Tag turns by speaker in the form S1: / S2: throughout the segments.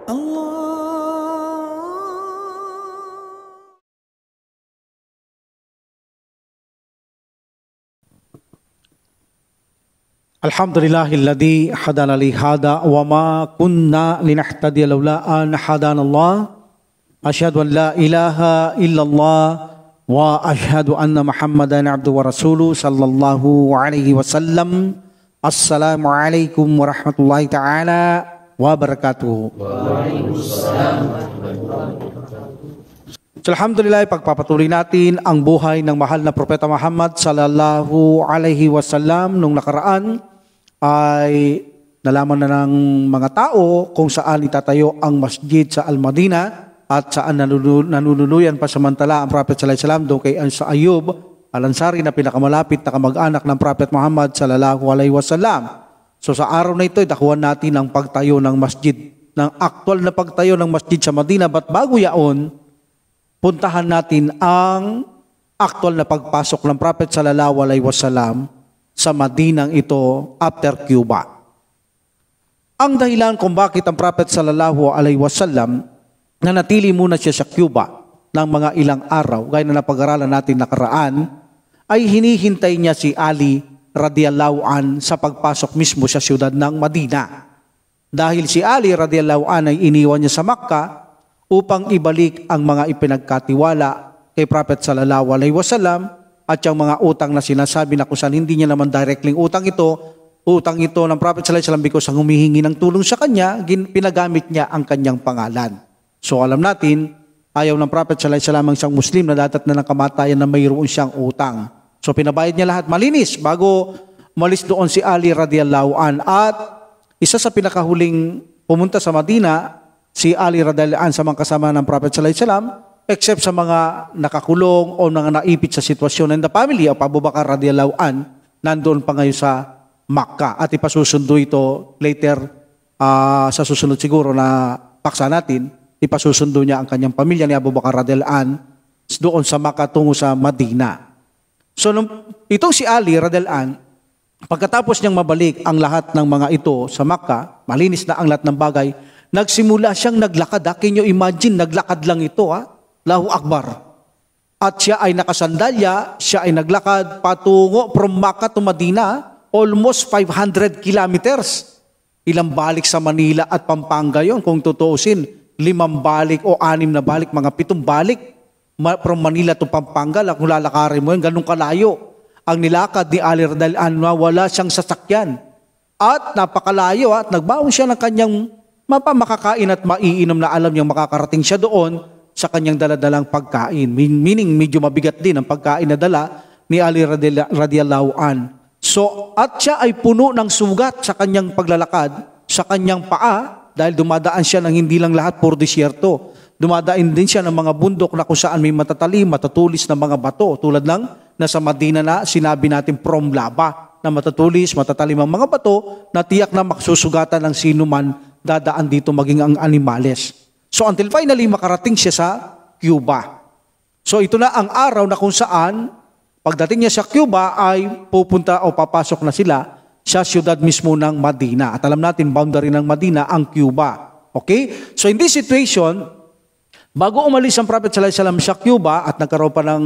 S1: Alhamdulillahilladzi hadana li hada wa ma kunna linahtadiya laula an hadana Allah. Asyhadu an la ilaha illallah wa asyhadu anna Muhammadan abduhu wa rasuluhu sallallahu alaihi wasallam. Assalamualaikum warahmatullahi taala wabarakatuh. Waalaikumsalam warahmatullahi wabarakatuh. Alhamdulillah, pagpapatuloy natin ang buhay ng mahal na Propeta Muhammad sallallahu alaihi wasallam. Nung nakaraan ay nalaman na ng mga tao kung saan itatayo ang masjid sa Al-Madinah at saan nanunuluyan pa samantala ang Prophet sallallahu alaihi wasallam doon kay sa Ayub Al-Ansari na pinakamalapit na kamag-anak ng Prophet Muhammad sallallahu alaihi wasallam. So sa araw na ito, dakuhan natin ang pagtayo ng masjid, ng aktual na pagtayo ng masjid sa Madinah. But bago yaon, puntahan natin ang aktual na pagpasok ng Prophet sallallahu alaihi wasallam sa Madinang ito after Cuba. Ang dahilan kung bakit ang Prophet sallallahu alaihi wasallam nanatili muna siya sa Cuba ng mga ilang araw, gaya na napag-aralan natin nakaraan, ay hinihintay niya si Ali radiyallahu an sa pagpasok mismo sa siyudad ng Madina. Dahil si Ali radiyallahu an ay iniwan niya sa Makkah upang ibalik ang mga ipinagkatiwala kay Prophet sallallahu alaihi wasallam at yung mga utang na sinasabi na kung saan hindi niya naman directly utang ito ng Prophet sallallahu alaihi wasallam because ang humihingi ng tulong sa kanya, pinagamit niya ang kanyang pangalan. So alam natin, ayaw ng Prophet sallallahu alaihi wasallam ang isang Muslim na datat na ng kamatayan na mayroon siyang utang. So pinabayad niya lahat malinis bago umalis doon si Ali radiyallahu an. At isa sa pinakahuling pumunta sa Madina, si Ali radhiyallahu anhu sa mga kasama ng Prophet sallallahu alaihi wasallam, except sa mga nakakulong o mga naipit sa sitwasyon ng the family of Abu Bakar radhiyallahu anhu, nandoon pa ngayon sa Makkah. At ipasusundo ito later sa susunod siguro na paksa natin, ipasusundo niya ang kanyang pamilya ni Abu Bakar radhiyallahu anhu doon sa Makkah tungo sa Madina. So itong si Ali radhiyallahu anhu, pagkatapos niyang mabalik ang lahat ng mga ito sa Makkah, malinis na ang lahat ng bagay, nagsimula siyang naglakad. Can you imagine, naglakad lang ito Allahu Akbar. At siya ay nakasandalya, siya ay naglakad patungo from Makkah to Madina, almost 500 kilometers. Ilang balik sa Manila at Pampanga yon kung tutuusin. 5 balik o 6 na balik, mga 7 balik. From Manila to Pampanga, kung lalakarin mo yun, ganun kalayo. Ang nilakad ni Ali radhiyallahu anhu, wala siyang sasakyan. At napakalayo at nagbaon siya ng kanyang makakain at maiinom na alam niyang makakarating siya doon sa kanyang daladalang pagkain. Meaning, medyo mabigat din ang pagkain na dala ni Ali radhiyallahu an. So, at siya ay puno ng sugat sa kanyang paglalakad, sa kanyang paa, dahil dumadaan siya ng hindi lang lahat puro disyerto. Dumadaan din siya ng mga bundok na kung saan may matatalim, matatulis na mga bato. Tulad ng nasa Madina na sinabi natin from lava, na matatulis, matatalim ang mga bato, na tiyak na maksusugatan ng sino man dadaan dito maging ang animales. So until finally makarating siya sa Cuba. So ito na ang araw na kung saan pagdating niya sa Cuba ay pupunta o papasok na sila sa siyudad mismo ng Madina. At alam natin boundary ng Madina ang Cuba. Okay? So in this situation, bago umalis ang Prophet sallallahu alaihi wasallam sa Cuba at nagkaroon pa ng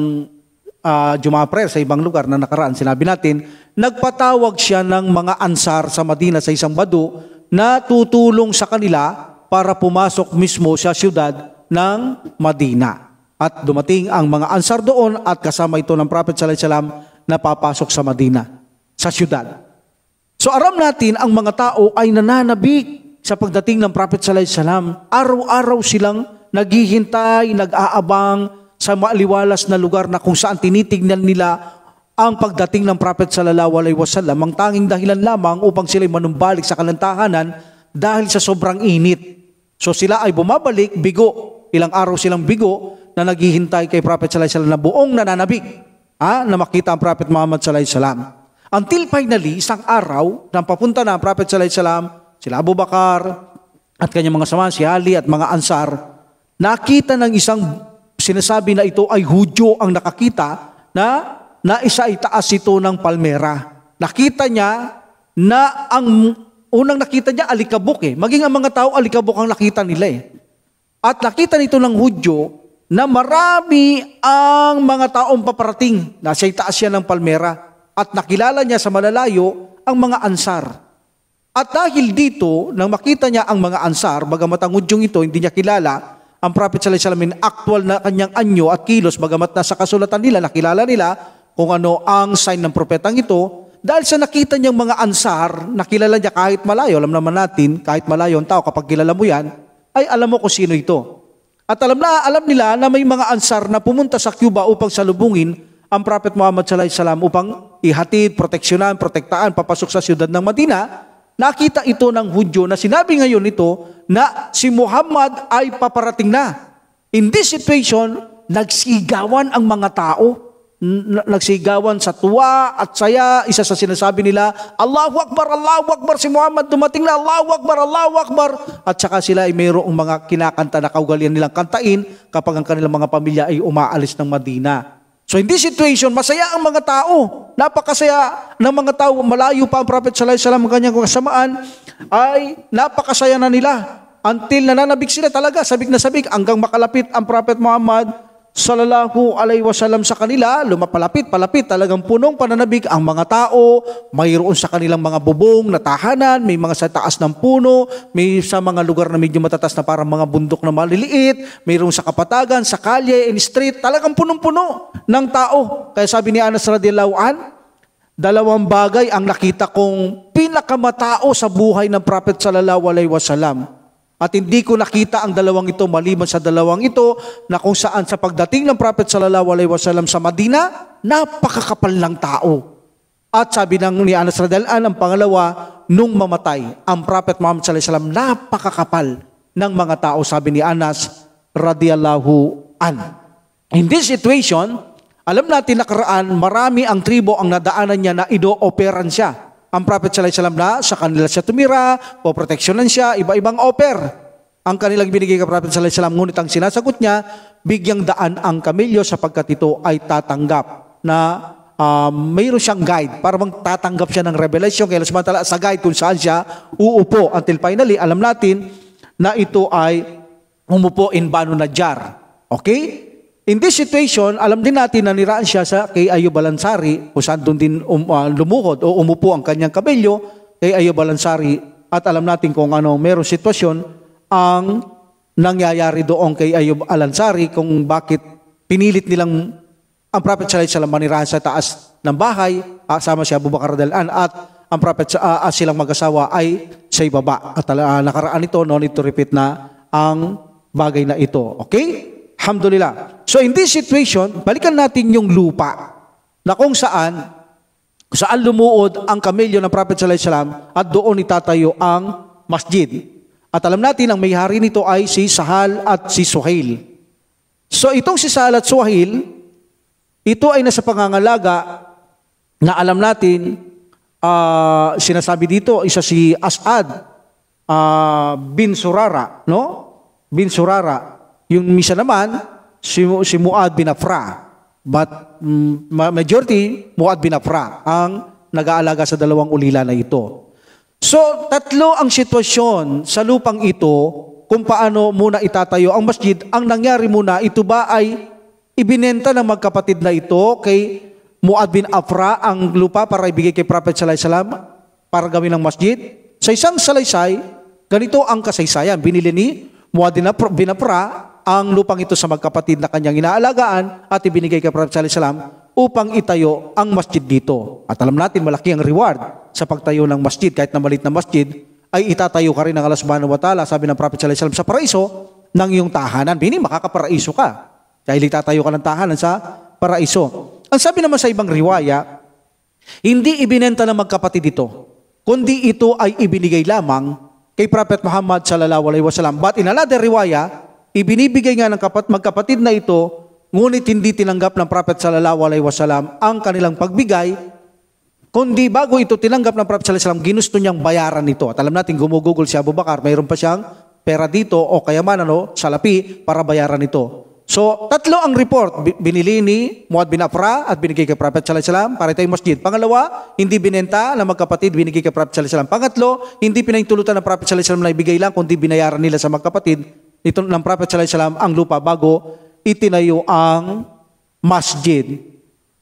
S1: Jumaa prayer sa ibang lugar na nakaraan, sinabi natin, nagpatawag siya ng mga ansar sa Madina sa isang badu na tutulong sa kanila para pumasok mismo sa siyudad ng Madina. At dumating ang mga ansar doon at kasama ito ng Prophet sallallahu alaihi wasallam na papasok sa Madina, sa siyudad. So aram natin ang mga tao ay nananabik sa pagdating ng Prophet sallallahu alaihi wasallam. Araw-araw silang naghihintay, nag-aabang sa maaliwalas na lugar na kung saan tinitignan nila ang pagdating ng Prophet sallallahu alaihi wasallam. Ang tanging dahilan lamang upang sila'y manumbalik sa kanilang tahanan dahil sa sobrang init. So sila ay bumabalik, bigo. Ilang araw silang bigo na naghihintay kay Prophet sallallahu alaihi wasallam na buong nananabik na makita ang Prophet Muhammad sallallahu alaihi wasallam. Until finally, isang araw, nang papunta na ang Prophet sallallahu alaihi wasallam, sila Abu Bakar at kanyang mga samahan, si Ali at mga ansar, nakita ng isang sinasabi na ito ay Hudyo ang nakakita na isa ay taas ito ng palmera. Nakita niya na ang unang nakita niya, alikabok eh. Maging ang mga tao, alikabok ang nakita nila eh. At nakita nito ng Hudyo na marami ang mga taong paparating. Nasa itaas siya ng palmera. At nakilala niya sa malalayo ang mga ansar. At dahil dito, nang makita niya ang mga ansar, bagamat ang Hudyong ito, hindi niya kilala, ang Prophet sallallahu alaihi wasallam actual na kanyang anyo at kilos, bagamat nasa kasulatan nila, nakilala nila kung ano ang sign ng propetang ito. Dahil sa nakita niyang mga ansar, nakilala niya kahit malayo, alam naman natin, kahit malayo ang tao, kapag kilala mo yan, ay alam mo kung sino ito. At alam nila na may mga ansar na pumunta sa Cuba upang salubungin ang Prophet Muhammad sallallahu alaihi wasallam upang ihatid, proteksyonan, protektaan, papasok sa siyudad ng Madina. Nakita ito ng Hudyo na sinabi ngayon ito na si Muhammad ay paparating na. In this situation, nagsigawan ang mga tao. Nagsigawan sa tuwa at saya. Isa sa sinasabi nila, Allahu Akbar, si Muhammad dumating na, Allahu Akbar. At saka sila ay mayroong mga kinakanta na kaugalian nilang kantain kapag ang kanilang mga pamilya ay umaalis ng Madina. So in this situation, masaya ang mga tao. Napakasaya ng mga tao. Malayo pa ang Prophet sallallahu alaihi wasallam, ang kanyang kasamaan, ay napakasaya na nila. Until nananabik sila talaga, sabik na sabik, hanggang makalapit ang Prophet Muhammad sallallahu alaihi wasallam sa kanila, lumapalapit, talagang punong pananabik ang mga tao, mayroon sa kanilang mga bubong na tahanan, may mga sa taas ng puno, may sa mga lugar na medyo matatas na parang mga bundok na maliliit, mayroon sa kapatagan, sa kalye, in street, talagang punong-puno ng tao. Kaya sabi ni Anas radhiyallahu an, dalawang bagay ang nakita kong pinakamatao sa buhay ng Prophet sallallahu alaihi wasallam. At hindi ko nakita ang dalawang ito maliban sa dalawang ito na kung saan sa pagdating ng Prophet sallallahu alaihi wasallam sa Madina, napakakapal ng tao. At sabi ni Anas radhiyallahu anhu, ang pangalawa, nung mamatay ang Prophet Muhammad sallallahu alaihi wasallam, napakakapal ng mga tao, sabi ni Anas radhiyallahu anhu. In this situation, alam natin nakaraan, marami ang tribo ang nadaanan niya na ido-operan siya. Ang Prophet sallallahu alaihi wasallam na sa kanila siya tumira, poproteksyonan siya, iba-ibang offer ang kanilang binigay kay Prophet sallallahu alaihi wasallam. Ngunit ang sinasagot niya, bigyang daan ang kamilyo sapagkat ito ay tatanggap na mayroon siyang guide para bang tatanggap siya ng revelation. Kaya samantala sa guide kung saan siya uupo until finally, alam natin na ito ay umupo in Banu Najjar. Okay? In this situation, alam din natin na niraan siya sa kay Ayub al-Ansari, kung saan doon din lumuhod o umupo ang kanyang kabelyo kay Ayub al-Ansari. At alam natin kung ano, mayroong sitwasyon ang nangyayari doon kay Ayub al-Ansari, kung bakit pinilit nilang ang Prophet sallallahu alaihi wasallam manirahan sa taas ng bahay, sama si Abu Bakar radhiyallahu anhu, at ang Prophet silang mag-asawa ay sa ibaba. At nakaraan ito, no need to repeat na ang bagay na ito. Okay? Alhamdulillah. So in this situation, balikan natin yung lupa na kung saan lumuod ang kamelyo ng Prophet sallallahu alaihi wasallam at doon itatayo ang masjid. At alam natin ang may-hari nito ay si Sahal at si Suhail. So itong si Sahal at Suhail, ito ay nasa pangangalaga na alam natin, sinasabi dito, isa si As'ad bin Surara, no? Bin Surara. Yung misa naman, si Muad bin Afra. But majority, Muad bin Afra ang nag-aalaga sa dalawang ulila na ito. So, tatlo ang sitwasyon sa lupang ito kung paano muna itatayo ang masjid. Ang nangyari muna, ito ba ay ibinenta ng magkapatid na ito kay Muad bin Afra ang lupa para ibigay kay Prophet sallallahu alaihi wasallam para gawin ng masjid? Sa isang salaysay, ganito ang kasaysayan. Binili ni Muad bin Afra ang lupang ito sa magkapatid na kanyang inaalagaan at ibinigay kay Prophet sallallahu alaihi wasallam upang itayo ang masjid dito. At alam natin malaki ang reward sa pagtayo ng masjid. Kahit na maliit na masjid, ay itatayo ka rin ng Allah subhanahu wa ta'ala, sabi ng Prophet sallallahu alaihi wasallam, sa paraiso ng iyong tahanan. Bini, makakaparaiso ka. Dahil itatayo ka ng tahanan sa paraiso. Ang sabi naman sa ibang riwaya, hindi ibinenta ng magkapatid ito, kundi ito ay ibinigay lamang kay Prophet Muhammad sallallahu alaihi wasallam. But in another riwaya, ibinibigay nga ng magkapatid na ito, ngunit hindi tinanggap ng Prophet sallallahu alaihi wasallam ang kanilang pagbigay, kundi bago ito tinanggap ng Prophet sallallahu alaihi wasallam, ginusto niyang bayaran ito. At alam natin, gumugugol si Abu Bakar, mayroon pa siyang pera dito o kayamanan o salapi para bayaran ito. So, tatlo ang report. Binili ni Muad bin Afra at binigay kay Prophet sallallahu alaihi wasallam para ito yung masjid. Pangalawa, hindi binenta ng magkapatid, binigay kay Prophet sallallahu alaihi wasallam. Pangatlo, hindi pinahintulutan ng Prophet sallallahu alaihi wasallam na ibigay lang, kundi binayaran nila sa magkapatid ito ng Prophet sallallahu alaihi wasallam ang lupa bago itinayo ang masjid.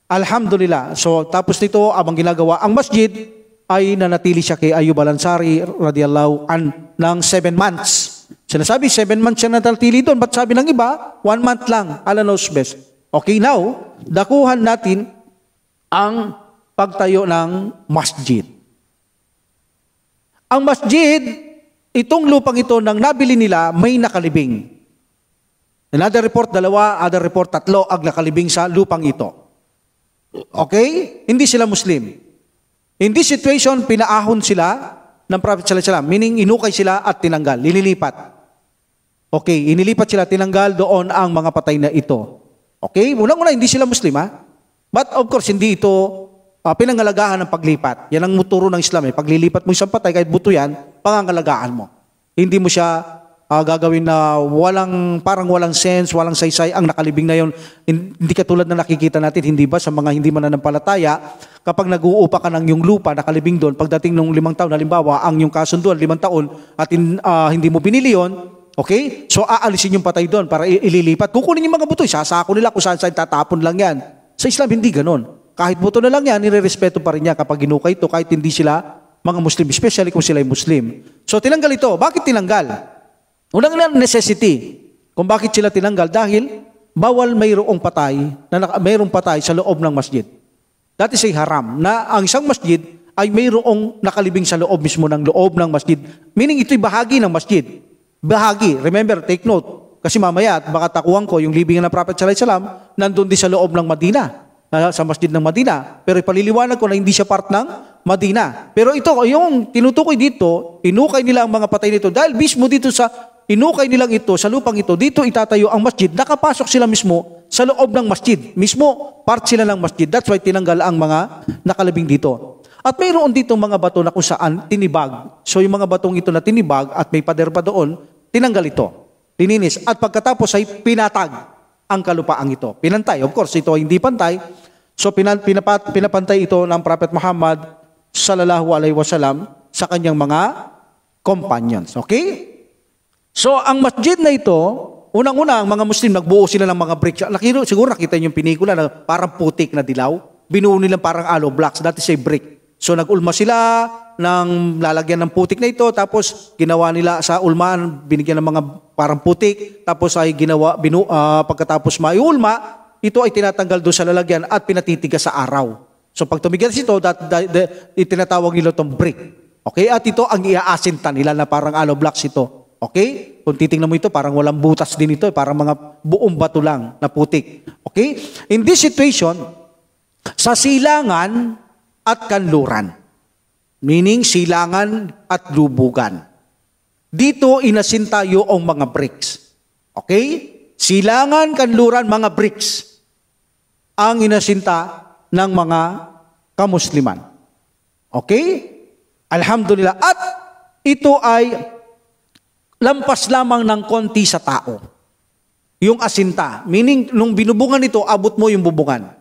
S1: Alhamdulillah. So, tapos nito, abang ginagawa ang masjid, ay nanatili siya kay Ayub al-Ansari radiyallahu an ng 7 months. Sinasabi, 7 months siya nanatili doon. Ba't sabi ng iba, 1 month lang. Allah knows best. Okay, now, dakuhan natin ang pagtayo ng masjid. Ang masjid, itong lupang ito, nang nabili nila, may nakalibing. Another report, 2, other report, 3 ang nakalibing sa lupang ito. Okay? Hindi sila Muslim. In this situation, pinaahon sila ng Prophet sallallahu alaihi wasallam, meaning inukay sila at tinanggal, linilipat. Okay, inilipat sila, tinanggal doon ang mga patay na ito. Okay, unang-una hindi sila Muslim ha. But of course, hindi ito pinangalagahan ng paglipat. Yan ang muturo ng Islam eh. Paglilipat mo isang patay, kahit buto yan, pangangalagaan mo. Hindi mo siya gagawin na parang walang sense, walang saysay ang nakalibing na yon. Hindi katulad na nakikita natin, hindi ba, sa mga hindi mananampalataya, kapag nag-uupa ka ng yung lupa, nakalibing doon, pagdating ng 5 taon, halimbawa, ang yung kasunduan, 5 taon, at hindi mo binili yon, okay? So, aalisin yung patay doon para ililipat. Kukunin yung mga buto, sasako nila kung saan tatapon lang yan. Sa Islam, hindi ganon. Kahit buto na lang yan, nire-respeto pa rin niya kapag ginukay ito, kahit hindi sila mga Muslim, especially kung sila ay Muslim. So, tinanggal ito. Bakit tinanggal? Unang necessity. Kung bakit sila tinanggal? Dahil bawal mayroong patay sa loob ng masjid. That is a haram. Na ang isang masjid ay mayroong nakalibing sa loob mismo ng loob ng masjid. Meaning ito'y bahagi ng masjid. Bahagi. Remember, take note. Kasi mamaya, baka takuhan ko, yung libingan ng Prophet sallallahu alaihi wasallam, nandun din sa loob ng Madina. Sa masjid ng Madina. Pero ipaliliwanag ko na hindi siya part ng Madina. Pero ito, yung tinutukoy dito, inukay nila ang mga patay nito. Dahil mismo dito sa inukay nilang ito, sa lupang ito, dito itatayo ang masjid, nakapasok sila mismo sa loob ng masjid. Mismo, part sila ng masjid. That's why tinanggal ang mga nakalibing dito. At mayroon dito mga bato na kung saan tinibag. So yung mga batong ito na tinibag at may pader pa doon, tinanggal ito. Lininis. At pagkatapos ay pinatag ang kalupaang ito. Pinantay. Of course, ito ay hindi pantay. So pinapantay ito ng Prophet Muhammad sallallahu alaihi wasallam sa kanyang mga companions. Okay? So, ang masjid na ito, unang-una, ang mga Muslim, nagbuo sila ng mga bricks. Siguro nakita niyo yung pinikula na parang putik na dilaw. Binuo nila parang hollow blocks. That is a brick. So, nag-ulma sila ng lalagyan ng putik na ito. Tapos, ginawa nila sa ulmaan, binigyan ng mga parang putik. Tapos, ay pagkatapos maiulma, ito ay tinatanggal doon sa lalagyan at pinatitigas sa araw. So, pag tumigas ito, itinatawag nila itong brick. Okay? At ito ang iaasinta nila na parang hollow blocks ito. Okay? Kung titingnan mo ito, parang walang butas din ito. Parang mga buong bato lang na putik. Okay? In this situation, sa silangan at kanluran. Meaning, silangan at lubugan. Dito, inasinta yung mga bricks. Okay? Silangan, kanluran, mga bricks. Ang inasinta ng mga kamusliman. Okay? Alhamdulillah. At ito ay lampas lamang ng konti sa tao. Yung asinta. Meaning, nung binubungan ito, abot mo yung bubungan.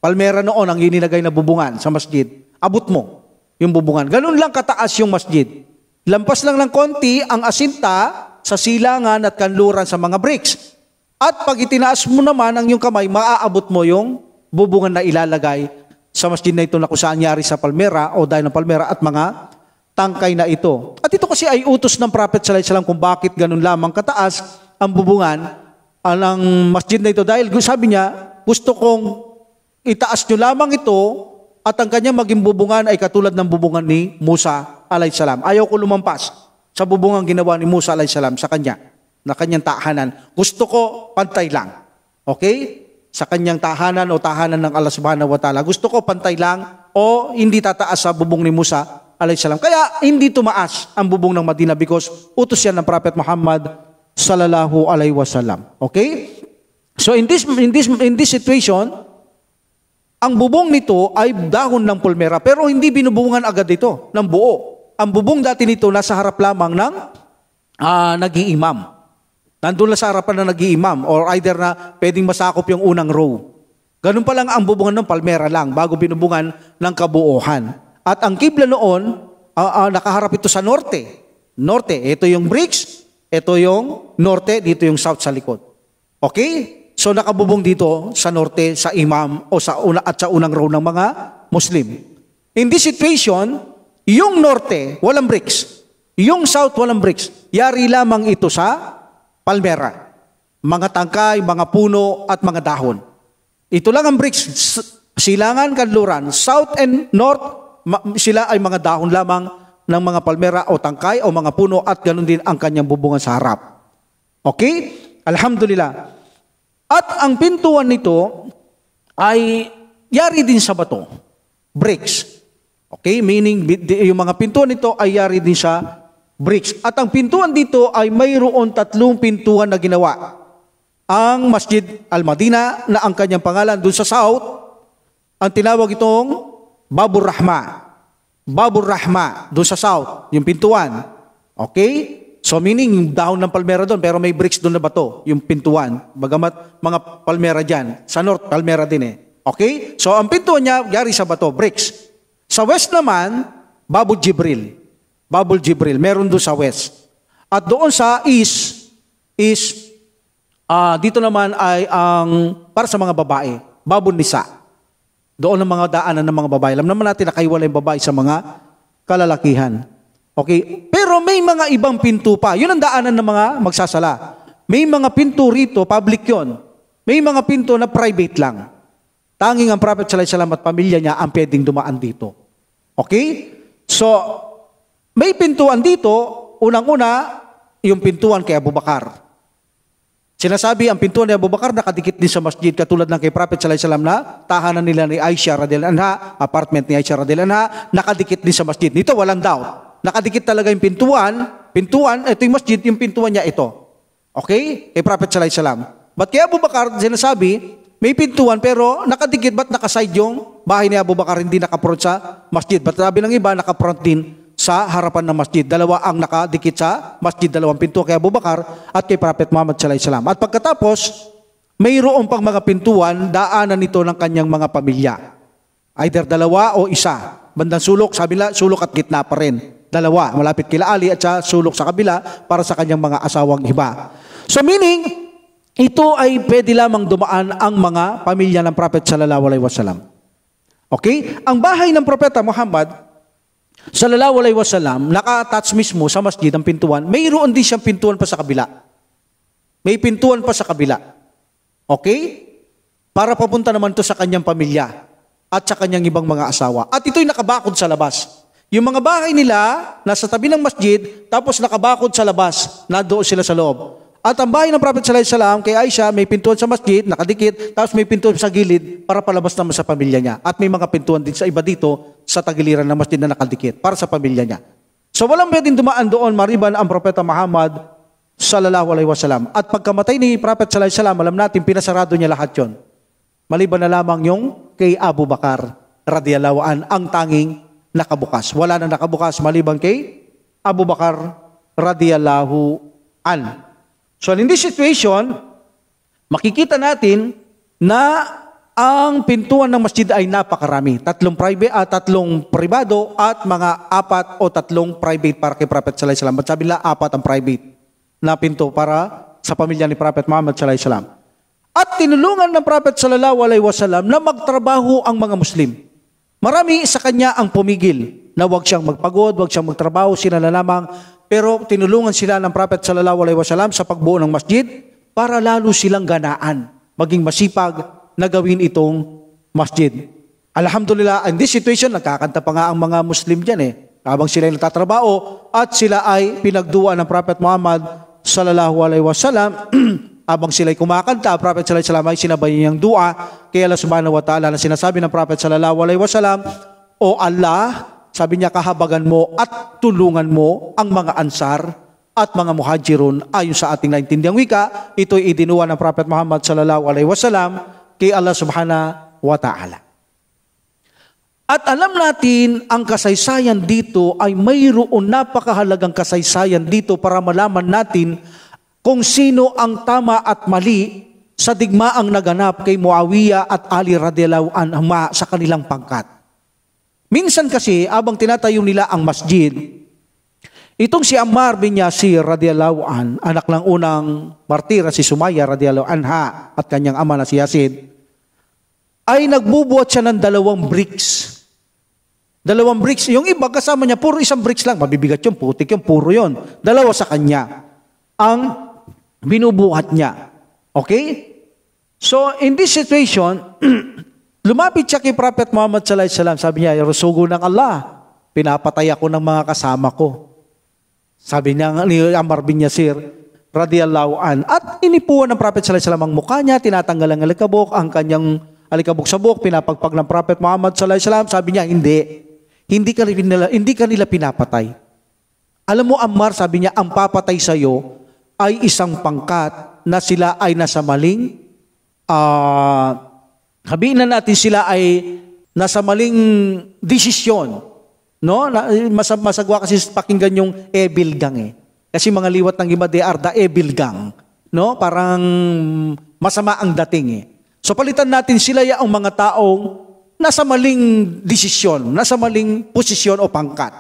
S1: Palmera noon ang ininagay na bubungan sa masjid. Abot mo yung bubungan. Ganun lang kataas yung masjid. Lampas lang ng konti ang asinta sa silangan at kanluran sa mga bricks. At pag itinaas mo naman ang yung kamay, maaabot mo yung bubungan na ilalagay sa masjid na ito na kung saan nyari sa palmera o dahil ng palmera at mga tangkay na ito. At ito kasi ay utos ng Prophet sallallahu alaihi wasallam kung bakit ganun lamang kataas ang bubungan ng masjid na ito. Dahil sabi niya, gusto kong itaas nyo lamang ito at ang kanyang maging bubungan ay katulad ng bubungan ni Musa alaihi salam. Ayaw ko lumampas sa bubungan ginawa ni Musa alaihi salam sa kanya, na kanyang tahanan. Gusto ko pantay lang. Okay? Sa kanyang tahanan o tahanan ng Allah subhanahu wa ta'ala. Gusto ko pantay lang o hindi tataas sa bubong ni Musa alaihi salam. Kaya hindi tumaas ang bubong ng Madina because utos yan ng Prophet Muhammad sallallahu alaihi wasallam. Okay? So in this situation, ang bubong nito ay dahon ng pulmera pero hindi binubungan agad ito ng buo. Ang bubong dati nito nasa harap lamang ng nag-iimam. Nandun lang sa harapan na nag-iimam or either na pwedeng masakop yung unang row. Ganun pa lang ang bubungan ng palmera lang bago binubungan ng kabuuhan. At ang kibla noon, nakaharap ito sa norte. Norte, ito yung bricks, ito yung norte, dito yung south sa likod. Okay? So nakabubong dito sa norte, sa imam o sa unang row ng mga Muslim. In this situation, yung norte, walang bricks. Yung south, walang bricks. Yari lamang ito sa palmera. Mga tangkay, mga puno, at mga dahon. Ito lang ang bricks. Silangan, kanluran. South and north, sila ay mga dahon lamang ng mga palmera o tangkay o mga puno at ganun din ang kanyang bubungan sa harap. Okay? Alhamdulillah. At ang pintuan nito ay yari din sa bato. Bricks. Okay? Meaning, yung mga pintuan nito ay yari din sa bricks. At ang pintuan dito ay mayroon 3 pintuan na ginawa. Ang Masjid Al-Madina na ang kanyang pangalan dun sa south, ang tinawag itong Babur Rahma. Babur Rahma dun sa south, yung pintuan. Okay? So meaning yung dahon ng palmera doon pero may bricks doon na bato, yung pintuan. Bagamat mga palmera dyan. Sa north, palmera din eh. Okay? So ang pintuan niya, yari sa bato, bricks. Sa west naman, Babul Jibril. Babul Jibril, meron doon sa west. At doon sa east, dito naman ay ang para sa mga babae, Babun Nisa. Doon ang mga daanan ng mga babae. Alam naman natin na kaiwala yung babae sa mga kalalakihan. Okay? Pero may mga ibang pinto pa. Yun ang daanan ng mga magsasala. May mga pinto rito, public yon. May mga pinto na private lang. Tanging ang Prophet sallallahu alaihi wasallam at pamilya niya ang pwedeng dumaan dito. Okay? So, may pintuan dito, unang-una, yung pintuan kay Abu Bakar. Sinasabi, ang pintuan ni Abu Bakar nakadikit din sa masjid katulad ng kay Prophet sallallahu alaihi wasallam na tahanan nila ni Aisha radhiyallahu anha, apartment ni Aisha radhiyallahu anha, nakadikit din sa masjid. Nito walang doubt. Nakadikit talaga yung pintuan, ito yung masjid, yung pintuan niya ito. Okay? Kay Prophet sallallahu alaihi wasallam. But kay Abu Bakar, sinasabi, may pintuan pero nakadikit, ba't nakaside yung bahay ni Abu Bakar hindi nakapront sa masjid? Ba't sabi ng iba, nakapront din sa harapan ng masjid. Dalawa ang nakadikit sa masjid, dalawang pintuan kay Abu Bakar at kay Prophet Muhammad sallallahu alaihi wasallam. At pagkatapos, mayroong pang mga pintuan, daanan nito ng kanyang mga pamilya. Either dalawa o isa. Bandang sulok, sabi nila, sulok at gitna pa rin. Dalawa, malapit kila Ali at sa sulok sa kabila para sa kanyang mga asawang iba. So meaning, ito ay pwede lamang dumaan ang mga pamilya ng Prophet sallallahu alaihi wasallam. Okay? Ang bahay ng Propeta Muhammad sallallahu alaihi wasallam, naka-attach mismo sa masjid ang pintuan. Mayroon din siyang pintuan pa sa kabila. May pintuan pa sa kabila. Okay? Para papunta naman to sa kanyang pamilya at sa kanyang ibang mga asawa. At ito'y nakabakod sa labas. Yung mga bahay nila, nasa tabi ng masjid, tapos nakabakod sa labas, nandoon sila sa loob. At ang bahay ng Prophet sallallahu alaihi wasallam kay Aisha, may pintuan sa masjid, nakadikit, tapos may pintuan sa gilid para palabas naman sa pamilya niya. At may mga pintuan din sa iba dito sa tagiliran ng masjid na nakadikit para sa pamilya niya. So walang pwedeng dumaan doon mariban ang Propeta Muhammad sallallahu alaihi wasallam. At pagkamatay ni Prophet sallallahu alaihi wasallam, alam natin pinasarado niya lahat yon. Maliban na lamang yung kay Abu Bakar radhiyallahu an ang tanging nakabukas. Wala na nakabukas maliban kay Abu Bakar radhiyallahu an. So in this situation, makikita natin na ang pintuan ng masjid ay napakarami. 3 pribado at mga 4 o 3 private para kay Prophet sallallahu alaihi wasallam. Ba't sabi nila 4 ang private na pinto para sa pamilya ni Prophet Muhammad sallallahu alaihi wasallam. At tinulungan ng Prophet sallallahu alaihi wasallam na magtrabaho ang mga Muslim. Marami sa kanya ang pumigil na wag siyang magpagod, wag siyang magtrabaho, sila na lamang. Pero tinulungan sila ng Prophet sallallahu alaihi wasallam sa pagbuo ng masjid para lalo silang ganaan, maging masipag na gawin itong masjid. Alhamdulillah, in this situation, nagkakanta pa nga ang mga Muslim dyan eh. Habang sila ay nagtatrabaho at sila ay pinagduan ng Prophet Muhammad sallallahu alaihi wasallam, habang sila ay kumakanta, Prophet sallallahu alaihi wasallam ay sinabay niyang dua kay Allah subhanahu wa ta'ala na sinasabi ng Prophet sallallahu alaihi wasallam, O Allah, sabi niya, kahabagan mo at tulungan mo ang mga Ansar at mga Muhajirun ayon sa ating naintindiang wika. Ito'y idinuwa ng Prophet Muhammad sallallahu alaihi wasallam kay Allah subhanahu wa ta'ala. At alam natin, ang kasaysayan dito ay mayroon napakahalagang kasaysayan dito para malaman natin kung sino ang tama at mali sa digmaang naganap kay Muawiyah at Ali radhiyallahu anhuma sa kanilang pangkat. Minsan kasi, abang tinatayo nila ang masjid, itong si Ammar bin Yasir radhiyallahu an, anak ng unang martira si Sumayya radhiyallahu anha at kanyang ama na si Yazid, ay nagbubuhat siya ng 2 bricks. 2 bricks. Yung iba kasama niya, puro isang bricks lang. Mabibigat yun, putik yun, puro yun. 2 sa kanya ang binubuhat niya. Okay? So, in this situation, lumapit siya kay Prophet Muhammad sallallahu alaihi wasallam. Sabi niya, "Sugo ng Allah, pinapatay ako ng mga kasama ko." Sabi niya ni Ammar bin Yasir radhiyallahu an. At inipuan ng Prophet sallallahu alaihi wasallam ang mukha niya, tinatanggal ang alikabok, ang kanyang alikabok sa buhok, pinapagpag ng Prophet Muhammad sallallahu alaihi wasallam. Sabi niya, hindi kanila pinapatay. Alam mo, Ammar, sabi niya, ang papatay sa iyo ay isang pangkat na sila ay nasa maling, sabihin na natin sila ay nasa maling desisyon. No? Masagwa kasi pakinggan yung evil gang eh. Kasi mga liwat ng iba, they are the evil gang. No? Parang masama ang dating eh. So palitan natin sila yung mga taong nasa maling desisyon, nasa maling posisyon o pangkat.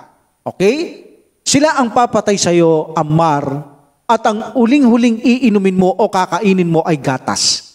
S1: Okay? Sila ang papatay sa iyo, Ammar, at ang uling-huling iinumin mo o kakainin mo ay gatas.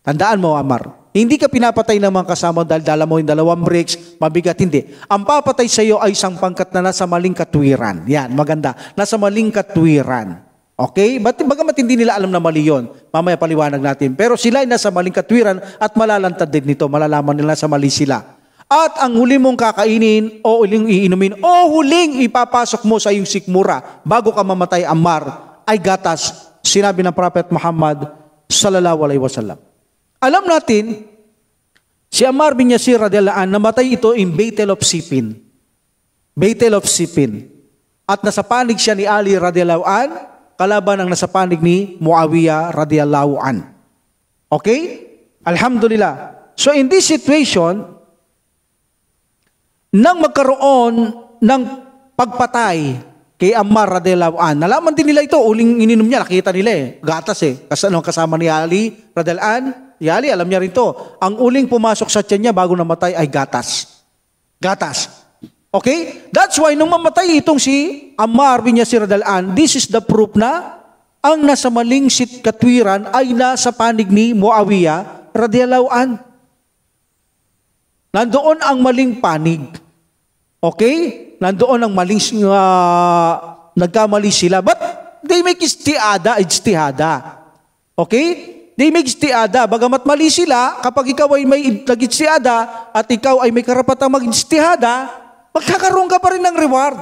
S1: Tandaan mo, Ammar, hindi ka pinapatay ng mga kasama dahil dala mo yung 2 bricks, mabigat, hindi. Ang papatay sa iyo ay isang pangkat na nasa maling katwiran. Yan, maganda. Nasa maling katwiran. Okay? Bagamat hindi nila alam na mali yun. Mamaya paliwanag natin. Pero sila ay nasa maling katwiran at malalantad din nito. Malalaman nila sa mali sila. At ang huli mong kakainin o huling iinumin o huling ipapasok mo sa iyong sikmura bago ka mamatay, Ammar, ay gatas. Sinabi ng Prophet Muhammad sallallahu alaihi wasallam. Alam natin, si Ammar bin Yasir radhiyallahu anhu, namatay ito in Battle of Siffin. Battle of Siffin. At nasa panig siya ni Ali radhiyallahu anhu, kalaban ang nasa panig ni Muawiyah radhiyallahu an. Okay? Alhamdulillah. So in this situation, nang magkaroon ng pagpatay kay Ammar radhiyallahu an, nalaman din nila ito, uling ininom niya, nakita nila eh, gatas eh. Kasama ni Ali radhiyallahu an, si Ali, alam niya rin to, ang uling pumasok sa tiyan niya bago namatay ay gatas. Gatas. Okay? That's why nung mamatay itong si Ammar bin Yasir radhiyallahu an, this is the proof na ang nasa maling katwiran ay nasa panig ni Muawiyah radhiyallahu an. Nandoon ang maling panig. Okay? Nandoon ang maling nagkamali sila. But they make ijtihada. Okay? They make ijtihada. Bagamat mali sila, kapag ikaw ay may nag-ijtihada at ikaw ay may karapatang mag-ijtihada, magkakaroon ka pa rin ng reward.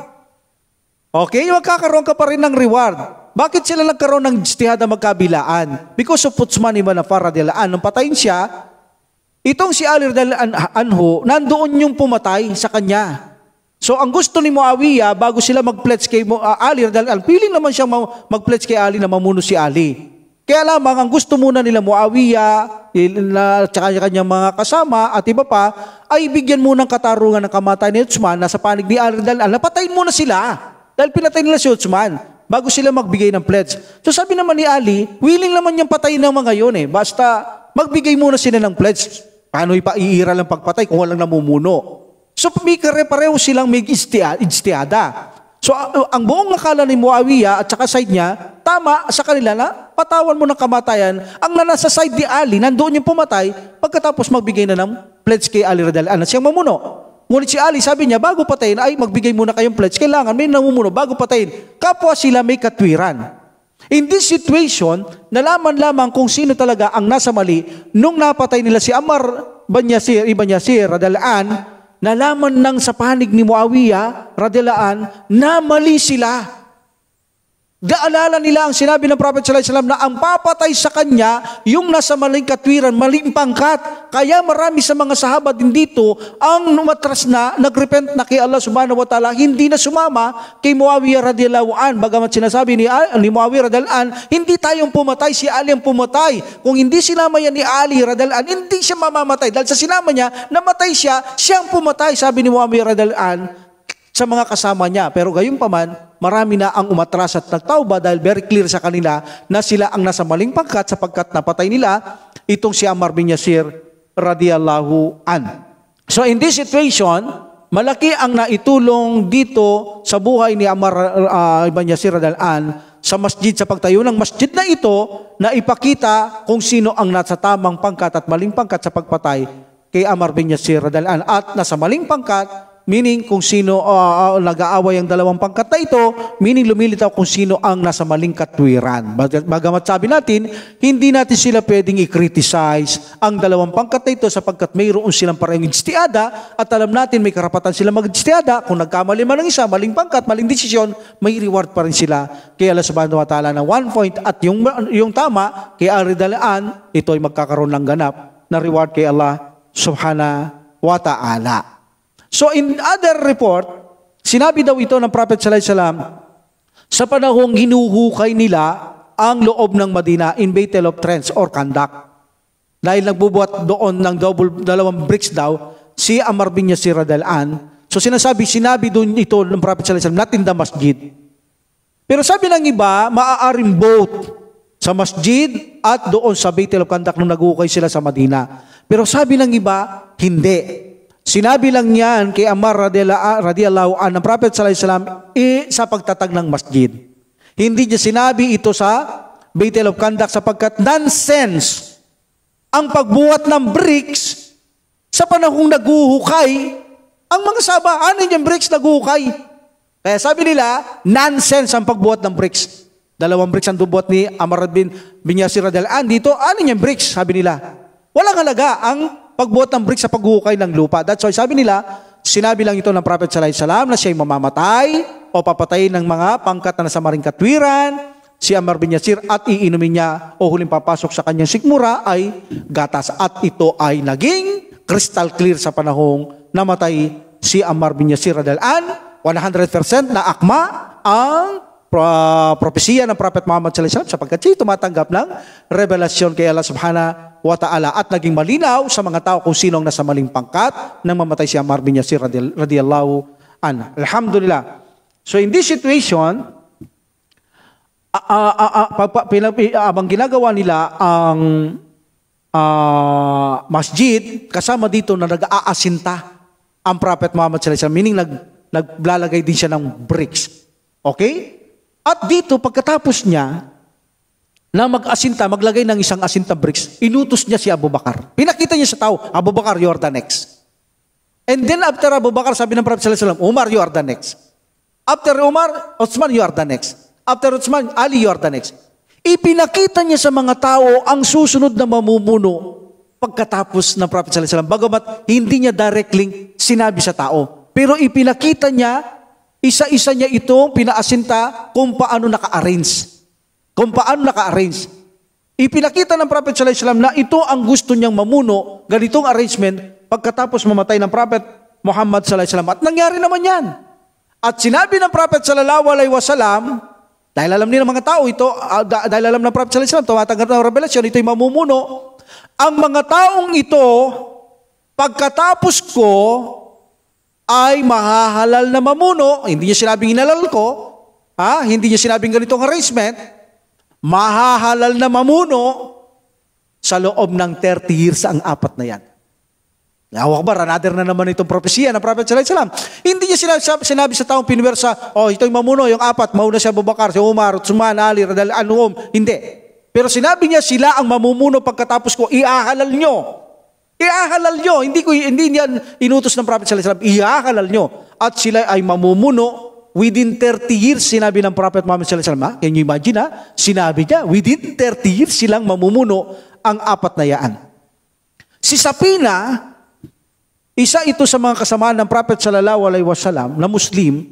S1: Okay? Magkakaroon ka pa rin ng reward. Bakit sila nagkaroon ng ijtihada magkabilaan? Because of Uthman ibn Affan radhiyallahu anhu, nung patayin siya, itong si Ali radhiyallahu anhu, nandoon yung pumatay sa kanya. So ang gusto ni Muawiyah, bago sila mag-pledge kay Ali radhiyallahu anhu, piling naman siyang mag-pledge kay Ali na mamuno si Ali. Kaya lamang, ang gusto muna nila Muawiyah, at kanyang mga kasama at iba pa, ay bigyan muna ng katarungan ng kamatayan ni Uthman na sa panig ni Ali radhiyallahu anhu, napatayin muna sila. Dahil pinatay nila si Uthman bago sila magbigay ng pledge. So sabi naman ni Ali, willing naman niyang patayin ng mga yun eh. Basta magbigay muna sila ng pledge. Paano ipaiira lang pagpatay kung walang namumuno? So pareho silang may ijtihada. So ang buong akala ni Muawiyah at saka side niya, tama sa kanila na patawan mo ng kamatayan. Ang nasa side ni Ali, nandoon yung pumatay, pagkatapos magbigay na ng pledge kay Ali radhiyallahu anhu siyang mamuno. Ngunit si Ali, sabi niya, bago patayin, ay magbigay muna kayong pledge. Kailangan may namumuno bago patayin. Kapwa sila may katwiran. In this situation, nalaman lamang kung sino talaga ang nasa mali. Nung napatay nila si Ammar ibn Yasir radhiyallahu anhu, nalaman nang sa panig ni Muawiyah radhiyallahu anhu na mali sila. Gaalala nila ang sinabi ng Prophet sallallahu alaihi wasallam na ang papatay sa kanya yung nasa maling katwiran, maling pangkat. Kaya marami sa mga sahaba din dito ang numatras na, nagrepent na kay Allah subhanahu wa ta'ala, hindi na sumama kay Muawiyah radhiyallahu anhu. Bagamat sinasabi ni Muawiyah radhiyallahu anhu, hindi tayong pumatay, si Ali ang pumatay. Kung hindi sinama yan ni Ali radhiyallahu anhu, hindi siya mamamatay. Dahil sa sinama niya, namatay siya, siyang pumatay, sabi ni Muawiyah radhiyallahu anhu. sa mga kasama niya. Pero gayon pa man, marami na ang umatras at nagtauba dahil very clear sa kanila na sila ang nasa maling pangkat sapagkat napatay nila itong si Ammar bin Yasir radiyallahu an. So in this situation, malaki ang naitulong dito sa buhay ni Ammar bin Yasir radiyallahu an sa masjid, sa pagtayo ng masjid na ito na ipakita kung sino ang nasa tamang pangkat at maling pangkat sa pagpatay kay Ammar bin Yasir radiyallahu an. At nasa maling pangkat, meaning kung sino nag-aaway ang dalawang pangkat na ito, meaning lumilitaw kung sino ang nasa maling katwiran. Bagamat sabi natin, hindi natin sila pwedeng i-criticize ang dalawang pangkat na ito sapagkat mayroon silang parehong ijtihada at alam natin may karapatan sila mag-ijtihada. Kung nagkamali man ng isa, maling pangkat, maling desisyon, may reward pa rin sila kay Allah subhanahu wa ta'ala na 1 point at yung tama kay Aridalaan, ito ay magkakaroon ng ganap na reward kay Allah subhanahu wa ta'ala. So in other report, sinabi daw ito ng Prophet sallallahu alaihi wasallam sa panahong hinuhukay nila ang loob ng Madina in Battle of Trench or Kandak. Dahil nagbubuhat doon ng dalawang bricks daw si Ammar bin Yasir radhiyallahu an. So sinabi doon ito ng Prophet sallallahu alaihi wasallam, not in the masjid. Pero sabi ng iba, maaaring both sa masjid at doon sa Battle of Kandak nung naghukay sila sa Madina. Pero sabi ng iba, hindi. Sinabi lang yan kay Ammar radiyallahu an ng Prophet sallallahu alaihi wasallam sa pagtatag ng masjid. Hindi niya sinabi ito sa Battle of Kandak sapagkat nonsense ang pagbuhat ng bricks sa panahong naghuhukay ang mga saba. Ano yung bricks naghuhukay? Kaya sabi nila, nonsense ang pagbuhat ng bricks. 2 bricks ang dubuhat ni Ammar bin Yasir radhiyallahu an. Dito, ano yung bricks? Sabi nila. Walang halaga ang pagbuhat ng bricks sa paghuhukay ng lupa. That's why sabi nila, sinabi lang ito ng Prophet sallallahu alaihi wasallam na siya'y mamamatay o papatayin ng mga pangkat na nasa maring katwiran, si Ammar bin Yasir, at iinumin niya o huling papasok sa kanyang sikmura ay gatas. At ito ay naging crystal clear sa panahong namatay si Ammar bin Yasir radhiyallahu an. 100% na akma ang propesiya ng Prophet Muhammad sallallahu alaihi wasallam sapagkat siya tumatanggap ng revelasyon kay Allah subhanahu wa ta'ala at naging malinaw sa mga tao kung sino ang nasa maling pangkat nang mamatay si Ammar bin Yasir radiyallahu an. Alhamdulillah. So in this situation, abang ginagawa nila ang masjid, kasama dito na nag-aasinta ang Prophet Muhammad sallallahu alaihi wasallam, meaning naglalagay din siya ng bricks. Okay? At dito, pagkatapos niya, na mag-asinta, maglagay ng isang asinta bricks, inutos niya si Abu Bakar. Pinakita niya sa tao, Abu Bakar, you are the next. And then after Abu Bakar, sabi ng Prophet sallallahu alaihi wasallam, Umar, you are the next. After Umar, Uthman, you are the next. After Uthman, Ali, you are the next. Ipinakita niya sa mga tao ang susunod na mamumuno pagkatapos ng Prophet sallallahu alaihi wasallam. Bagamat hindi niya directly sinabi sa tao. Pero ipinakita niya, isa-isa niya itong pinaasinta kung paano naka-arrange. Kung paano naka-arrange. Ipinakita ng Prophet sallallahu alaihi wasallam na ito ang gusto niyang mamuno, ganitong arrangement, pagkatapos mamatay ng Prophet Muhammad sallallahu alaihi wasallam. At nangyari naman yan. At sinabi ng Prophet sallallahu alaihi wasallam, dahil alam nila mga tao ito, dahil alam ng Prophet sallallahu alaihi wasallam, tumatanggap ng revelasyon, ito'y mamumuno. Ang mga taong ito, pagkatapos ko, ay mahahalal na mamuno. Hindi niya sinabing hinalal ko, hindi niya sinabing ganitong arrangement, mahahalal na mamuno sa loob ng 30 years ang 4 na yan. Hawak ba, another na naman itong propesya ng Prophet sallallahu alaihi wasallam. Hindi niya sinabi sa taong piniwersa, ito'y mamuno, yung 4, mauna si Abu Bakar, si Umar, Uthman, Ali, radhiyallahu anhum. Hindi. Pero sinabi niya sila ang mamumuno pagkatapos ko, iahalal nyo. Iahalal nyo. Hindi niya inutos ng Prophet sallallahu alaihi wasallam, iahalal nyo. At sila ay mamumuno within 30 years, sinabi ng Prophet Muhammad sallallahu alaihi wasallam. Can you imagine Sinabi niya, within 30 years silang mamumuno ang 4 na yaan. Si Sapina, isa ito sa mga kasamaan ng Prophet sallallahu alaihi wasallam na Muslim,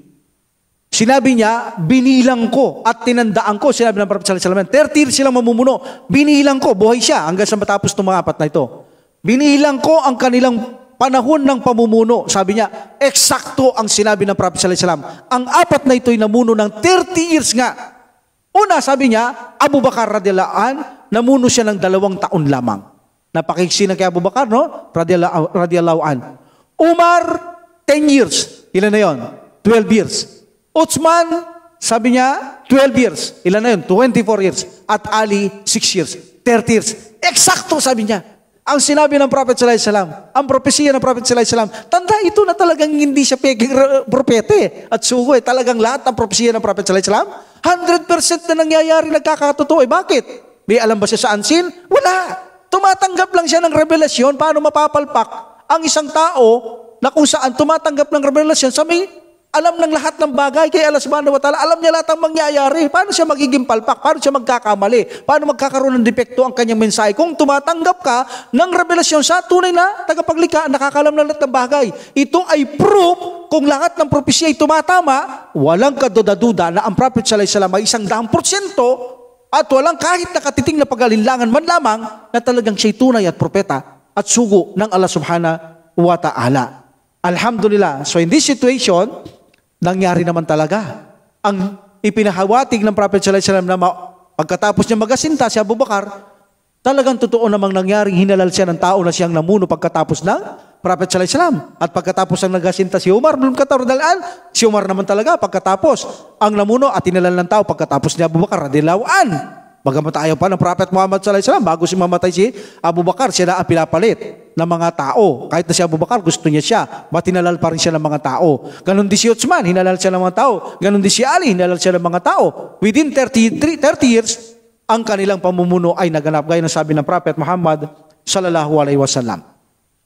S1: sinabi niya, binilang ko at tinandaan ko, sinabi ng Prophet sallallahu alaihi wasallam, 30 years silang mamumuno, binilang ko, buhay siya hanggang sa matapos itong mga 4 na ito. Binilang ko ang kanilang panahon ng pamumuno. Sabi niya, eksakto ang sinabi ng Prophet sallallahu alaihi wasallam. Ang 4 na ito'y namuno ng 30 years nga. Una, sabi niya, Abu Bakar radhiyallahu an, namuno siya ng 2 taon lamang. Napakiksi na kay Abu Bakar, no? Radhiyallahu an. Umar, 10 years. Ilan na yon? 12 years. Uthman, sabi niya, 12 years. Ilan na yun? 24 years. At Ali, 6 years. 30 years. Eksakto, sabi niya. Ang sinabi ng Prophet sallallahu alaihi wasallam, ang propesya ng Prophet sallallahu alaihi wasallam, tanda ito na talagang hindi siya peking propete at sugo. Talagang lahat ng propesya ng Prophet sallallahu alaihi wasallam, 100% na nangyayari, nagkakatotoo. Bakit? May alam ba siya sa unseen? Wala. Tumatanggap lang siya ng revelasyon. Paano mapapalpak ang isang tao na kung saan tumatanggap ng revelasyon sa may alam ng lahat ng bagay kay Allah subhanahu wa ta'ala, alam niya lahat ng mangyayari. Paano siya magiging palpak? Paano siya magkakamali? Paano magkakaroon ng depekto ang kanyang mensahe? Kung tumatanggap ka ng revelasyon sa tunay na tagapaglikha, nakakalam ng lahat ng bagay. Ito ay proof kung lahat ng propesya ay tumatama, walang kaduda-duda na ang Prophet sallallahu alaihi wasallam ay 100% at walang kahit nakatiting na pag-alinlangan man lamang na talagang siya'y tunay at propeta at sugo ng Allah subhanahu wa ta'ala. Alhamdulillah. So in this situation, nangyari naman talaga. Ang ipinahawatig ng Prophet sallallahu alaihi wasallam na pagkatapos niya magasinta si Abu Bakar, talagang totoo namang nangyaring hinalal siya ng tao na siyang namuno pagkatapos ng Prophet sallallahu alaihi wasallam. At pagkatapos ang nagasinta si Umar bin Khattab radhiyallahu anhu, si Umar naman talaga pagkatapos ang namuno at hinalal ng tao pagkatapos ni Abu Bakar radhiyallahu anhu. Bagamat ayaw pa ng Prophet Muhammad sallallahu alaihi wasallam, bago si mamatay si Abu Bakar, siya na ang pinapalit ng mga tao. Kahit na si Abu Bakar, gusto niya siya, matinalal pa rin siya ng mga tao. Ganon din si Uthman, hinalal siya ng mga tao. Ganon din si Ali, hinalal siya ng mga tao. Within 30 years, ang kanilang pamumuno ay naganap. Gaya ng sabi ng Prophet Muhammad sallallahu alaihi wasallam.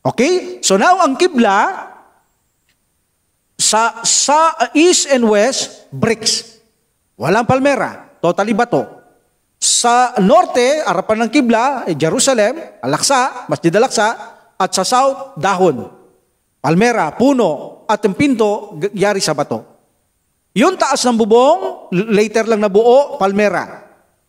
S1: Okay? So now, ang kibla sa east and west, bricks. Walang palmera, totally bato. Sa norte, harapan ng kibla, Jerusalem, Al-Aqsa, Masjid Al-Aqsa, at sa south, dahon, palmera, puno, at ang pinto, yari sa bato. Yung taas ng bubong, later lang nabuo, palmera.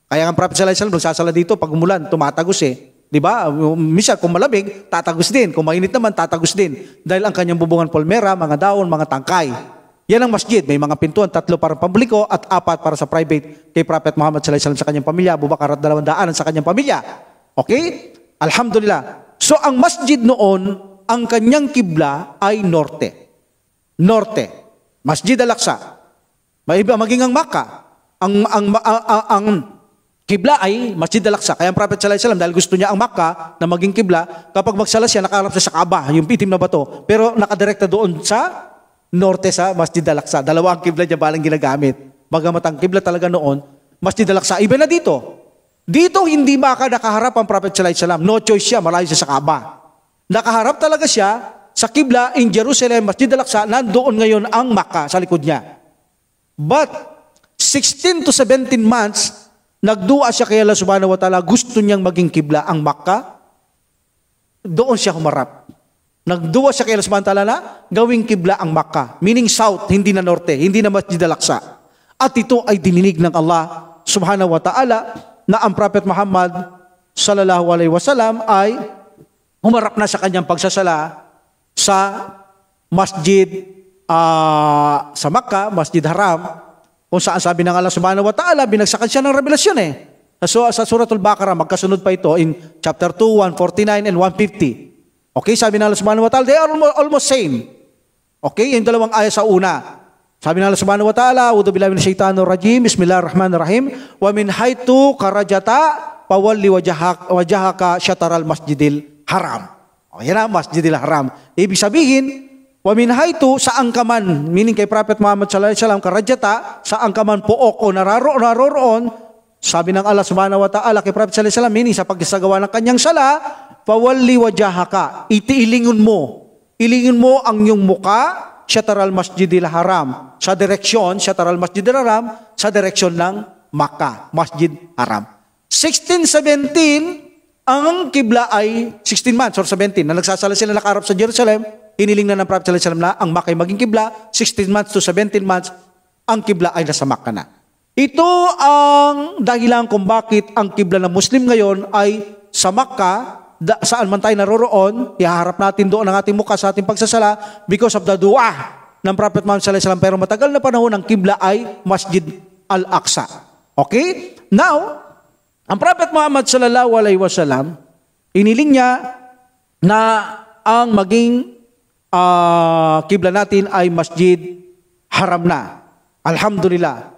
S1: Kaya ang Prophet sallallahu alaihi wasallam, nagsasala dito, pag umulan, tumatagos Di ba? Misa, kung malamig, tatagos din. Kung mainit naman, tatagos din. Dahil ang kanyang bubungan palmera, mga dahon, mga tangkay. Yan ang masjid. May mga pintuan, 3 para publiko at 4 para sa private kay Prophet Muhammad sallallahu alaihi wasallam sa kanyang pamilya, Abu Bakar at 200 sa kanyang pamilya. Okay? Alhamdulillah. So ang masjid noon, ang kanyang kibla ay norte. Norte. Masjid Al-Aqsa. Maging ang Makkah. Ang kibla ay Masjid Al-Aqsa. Kaya ang Prophet sallallahu alaihi wasallam, dahil gusto niya ang Makkah na maging kibla, kapag magsala siya, nakaharap siya sa Kaaba, yung itim na bato. Pero nakadirekta doon sa norte sa Masjid Al-Aqsa. Dalawa ang kibla niya balang ginagamit. Bagamat ang kibla talaga noon, Masjid Al-Aqsa. Iba na dito. Dito hindi nakaharap ang Prophet sallallahu alaihi wasallam. No choice siya, malayo siya sa Kaaba. Nakaharap talaga siya sa kibla in Jerusalem, Masjid Al-Aqsa. Nandoon ngayon ang Makkah sa likod niya. But 16 to 17 months, nagdua siya kay Allah subhanahu wa ta'ala. Gusto niyang maging kibla ang Makkah. Doon siya humarap. Nagduwa siya kay Allah subhanahu wa ta'ala na gawing kibla ang Makkah. Meaning south, hindi na norte, hindi na Masjid Al-Aqsa. At ito ay dininig ng Allah subhanahu wa ta'ala na ang Prophet Muhammad sallallahu alaihi wasallam ay humarap na sa kanyang pagsasala sa Masjid sa Makkah, Masjid Haram, kung saan sabi ng Allah subhanahu wa ta'ala, binagsakan siya ng revelasyon So sa Suratul Baqarah, magkasunod pa ito in chapter 2, 149 and 150. Okay, sabi ng Allah subhanahu wa ta'ala, they are almost same. Okay, yung dalawang ayat sa una. Sabi ng Allah subhanahu wa ta'ala, a'udhu billahi minash shaitanir rajim, bismillahirrahmanirrahim, wa min haytu karajata pawalli wajhaka syataral masjidil haram. O yan na, Masjidil Haram. Ibig sabihin, wa min haytu, saan ka man, meaning kay Prophet Muhammad sallallahu alaihi wasallam, karajata, saan ka man pook o naroroon, sabi ng Allah subhanahu wa ta'ala kay Prophet sallallahu alaihi wasallam, meaning sa pagsasagawa ng kanyang sala, pawalli wajhaka, ilingin mo ang iyong muka, syataral masjidil haram, sa direksyon, syataral masjidil haram, sa direksyon ng Makkah, Masjid Haram. 16-17, ang kibla ay 16 months or 17, na nagsasala sila nakaharap sa Jerusalem, hiniling na ng Prophet sallallahu alaihi wasallam na ang Makkah ay maging kibla, 16 months to 17 months, ang kibla ay nasa Makkah na. Ito ang dahilan kung bakit ang kibla ng Muslim ngayon ay sa Makkah, saan man tayo naroroon, ihaharap natin doon ang ating mukha sa ating pagsasala because of the dua ng Prophet Muhammad sallallahu alaihi wasallam. Pero matagal na panahon, ang kibla ay Masjid Al-Aqsa. Okay? Now, ang Prophet Muhammad sallallahu alaihi wasallam, iniling niya na ang maging kibla natin ay Masjid haram na. Alhamdulillah.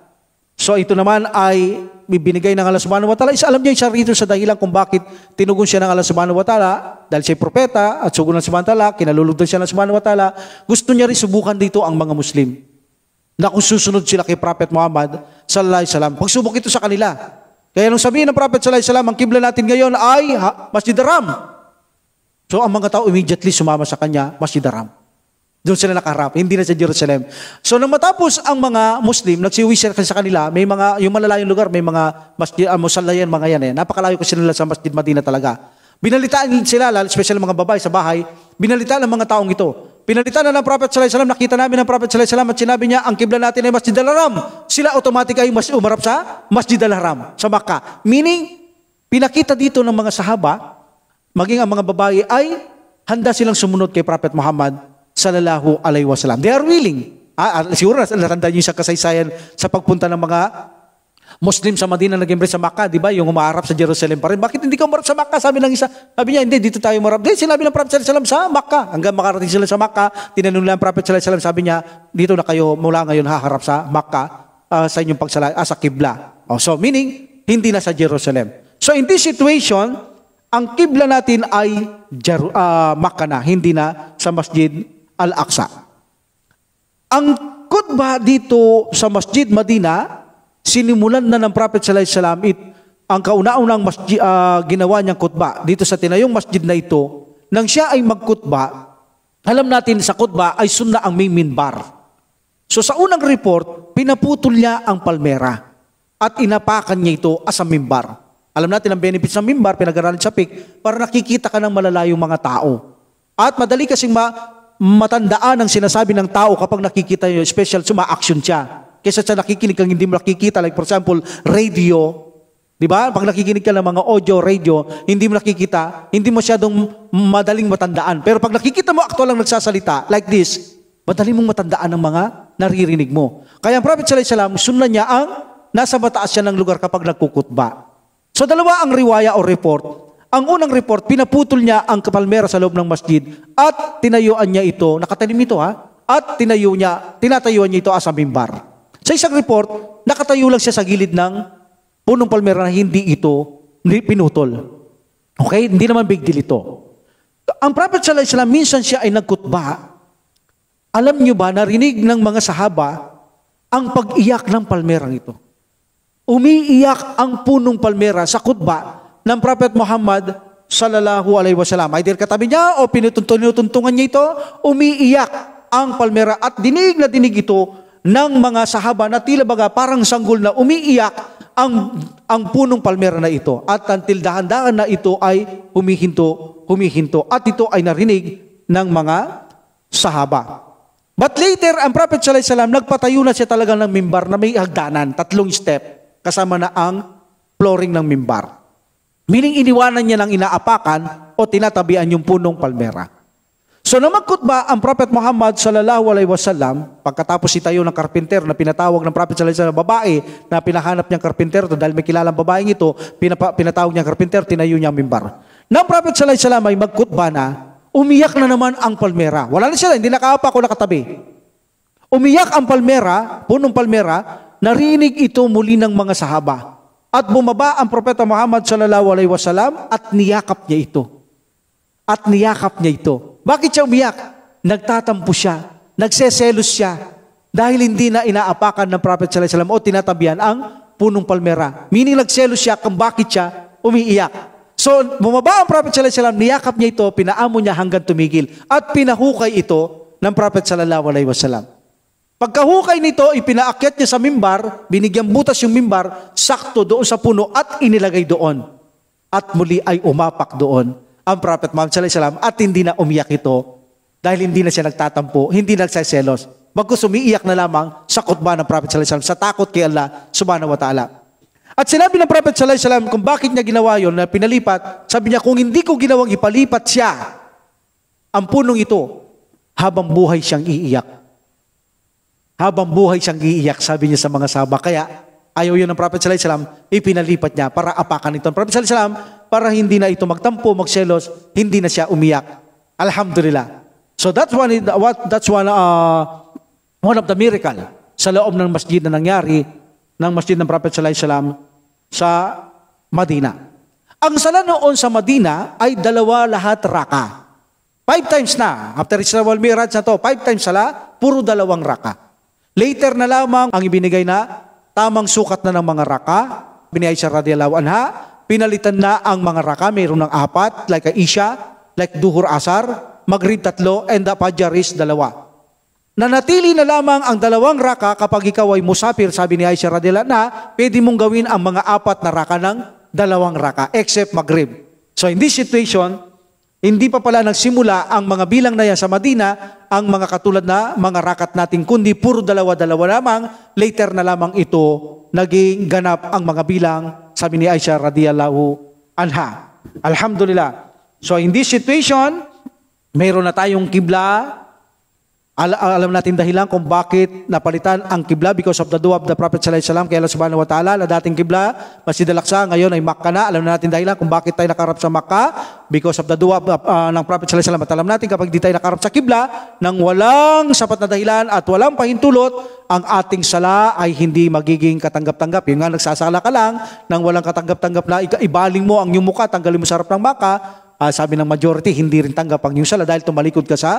S1: So ito naman ay bibinigay ng Allah subhanahu wa ta'ala. Alam niya siya rito sa dahilan kung bakit tinugon siya ng Allah subhanahu wa ta'ala dahil siya propeta at sugo ng subhanahu wa ta'ala, kinalulugdan siya ng subhanahu wa ta'ala. Gusto niya rin subukan dito ang mga Muslim na kung susunod sila kay Prophet Muhammad sallallahu alaihi wasallam. Pagsubok ito sa kanila. Kaya nung sabihin ng Prophet sallallahu alaihi wasallam, ang kibla natin ngayon ay Masjid Haram. So ang mga tao immediately sumama sa kanya, Masjid Haram. Doon sila nakaharap, hindi na sa Jerusalem. So nang matapos ang mga Muslim, nagsiuwi sila sa kanila, may mga, yung malalayong lugar, may mga masjid, musallayan, mga yan eh. Napakalayo ko sila sa Masjid Madina talaga. Binalitaan sila, especially mga babae sa bahay, binalitaan ng mga taong ito. Pinalitan na ng Prophet sallallahu alaihi wasallam, nakita namin ng Prophet sallallahu alaihi wasallam at sinabi niya, ang kibla natin ay Masjid Al-Haram. Sila automatic ay umarap sa Masjid Al-Haram, sa Makkah. Meaning, pinakita dito ng mga sahaba, maging ang mga babae ay handa silang sumunod kay Prophet Muhammad sallallahu alaihi wasallam. They are willing. Siguro natandaan niyo sa kasaysayan sa pagpunta ng mga Muslim sa Madina nag-embrace sa Makkah, di ba? Yung umaharap sa Jerusalem pa rin. Bakit hindi ka umarap sa Makkah? Sabi ng isa. Sabi niya, hindi, dito tayo umarap. Di, sinabi ng Prophet sallallahu alaihi wasallam sa Makkah. Hanggang makarating sila sa Makkah, tinanong lang ng Prophet sallallahu alaihi wasallam, sabi niya, dito na kayo mula ngayon haharap sa Makkah sa inyong sa kibla. So meaning, hindi na sa Jerusalem. So in this situation, ang kibla natin ay Makkah na, hindi na sa Masjid Al-Aqsa. Ang khutbah dito sa Masjid Madina, sinimulan na ng Prophet sallallahu alaihi wasallam ang kauna-unang ginawa niyang khutbah dito sa tinayong masjid na ito. Nang siya ay magkhutbah, alam natin sa khutbah ay sunna ang may minbar. So sa unang report, pinaputol niya ang palmera at inapakan niya ito as a minbar. Alam natin ang benefits ng minbar, pinag-aralan sa fiqh, para nakikita ka ng malalayong mga tao. At madali kasing matandaan ang sinasabi ng tao kapag nakikita nyo, special, suma-action siya. Kesa sa nakikinig kang hindi mo nakikita, like for example, radio, di ba? Pag nakikinig ka ng mga audio, radio, hindi mo nakikita, hindi masyadong madaling matandaan. Pero pag nakikita mo, aktual lang nagsasalita, like this, madali mong matandaan ang mga naririnig mo. Kaya ang Prophet sallallahu alaihi wasallam, sunna niya ang nasa mataas siya ng lugar kapag nagkukutba. So dalawa ang riwaya o report. Ang unang report, pinaputol niya ang palmera sa loob ng masjid at tinayuan niya ito, nakatanim ito at tinatayuan niya ito as a mimbar. Sa isang report, nakatayo lang siya sa gilid ng punong palmera na hindi ito pinutol. Okay? Hindi naman big deal ito. Ang Prophet sallallahu alaihi wasallam, minsan siya ay nagkutba. Alam niyo ba, narinig ng mga sahaba ang pag-iyak ng palmerang ito. Umiiyak ang punong palmera sa khutbah ng Prophet Muhammad sallallahu alaihi wasallam. Either katabi niya o pinutuntungan niya ito, umiiyak ang palmera at dinig na dinig ito ng mga sahaba na tila baga parang sanggol na umiiyak ang punong palmera na ito. At until dahan-dahan na ito ay humihinto at ito ay narinig ng mga sahaba. But later, ang Prophet sallallahu alaihi wasallam nagpatayo na siya talaga ng mimbar na may hagdanan, 3 step, kasama na ang flooring ng mimbar. Meaning iniwanan niya ng inaapakan o tinatabian yung punong palmera. So nang magkhutbah ang Prophet Muhammad sallallahu alaihi wasallam, pagkatapos itayo ng karpintero na pinatawag ng Prophet sallallahu alaihi wasallam, babae na pinahanap niyang karpintero dahil may kilalang babaeng ito, pinatawag niyang karpintero, tinayo niya ang mimbar. Nang Prophet sallallahu alaihi wasallam ay magkhutbah na, umiyak na naman ang palmera. Wala na sila, hindi nakaapak o nakatabi. Umiyak ang palmera, punong palmera, narinig ito muli ng mga sahaba. At bumaba ang Propeta Muhammad sallallahu alaihi wasallam at niyakap niya ito. Bakit siya umiyak? Nagtatampo siya, nagseselos siya dahil hindi na inaapakan ng Prophet sallallahu alaihi wasallam o tinatabihan ang punong palmera. Meaning nagselos siya kung bakit siya umiiyak. So bumaba ang Prophet sallallahu alaihi wasallam, niyakap niya ito, pinaamo niya hanggang tumigil at pinahukay ito ng Prophet sallallahu alaihi wasallam. Pagkahukay nito, ipinaakyat niya sa mimbar, binigyang butas yung mimbar, sakto doon sa puno at inilagay doon. At muli ay umapak doon ang Prophet Muhammad sallallahu alaihi wasallam at hindi na umiyak ito dahil hindi na siya nagtatampo, hindi nagsaselos. Bagkus umiiyak na lamang sa khutbah ng Prophet sallallahu alaihi wasallam sa takot kay Allah subhanahu wa ta'ala. At sinabi ng Prophet sallallahu alaihi wasallam kung bakit niya ginawa yon na pinalipat, sabi niya kung hindi ko ginawang ipalipat siya ang punong ito, habang buhay siyang iiyak. Habang buhay siyang iiyak, sabi niya sa mga sahaba. Kaya ayaw yun ng Prophet sallallahu alaihi wasallam, ipinalipat niya para apakan ito. Ang Prophet sallallahu alaihi wasallam, para hindi na ito magtampo, magselos, hindi na siya umiyak. Alhamdulillah. So that's one one of the miracle sa loob ng masjid na nangyari ng masjid ng Prophet sallallahu alaihi wasallam sa Madina. Ang sala noon sa Madina ay dalawa lahat raka. 5 times na. After Isra wal Miraj na to, 5 times sala, puro dalawang raka. Later na lamang ang ibinigay na tamang sukat na ng mga raka. Bini Aisha radhiyallahu anha, pinalitan na ang mga raka. Mayroon ng 4, like Isha, like Duhur Asar, Maghrib 3, and the Fajr is 2. Nanatili na lamang ang 2 raka kapag ikaw ay musafir, sabi ni Aisha radhiyallahu anha, pwede mong gawin ang mga 4 na raka ng 2 raka, except Maghrib. So in this situation, hindi pa pala nagsimula ang mga bilang na yan sa Madina, ang mga katulad na mga rakat natin, kundi puro 2 lamang, later na lamang ito, naging ganap ang mga bilang, sabi ni Aisha radhiyallahu anha. Alhamdulillah. So in this situation, mayroon na tayong kibla. Alam natin dahilan kung bakit napalitan ang kibla because of the dua of the Prophet sallallahu alaihi wasallam kay Allah subhanahu wa ta'ala. Na dating kibla, Masjid al-Aqsa, ngayon ay Makkah na. Alam natin dahilan kung bakit tayo nakarap sa Makkah because of the dua ng Prophet sallallahu alaihi wasallam. At alam natin kapag di tayo nakarap sa kibla nang walang sapat na dahilan at walang pahintulot, ang ating sala ay hindi magiging katanggap-tanggap. Yung nga, nagsasala ka lang nang walang katanggap-tanggap na ibaling mo ang iyong mukha, tanggalin mo sa harap ng Makkah. Sabi ng majority, hindi rin tanggap ang iyong sala dahil tumalikod ka sa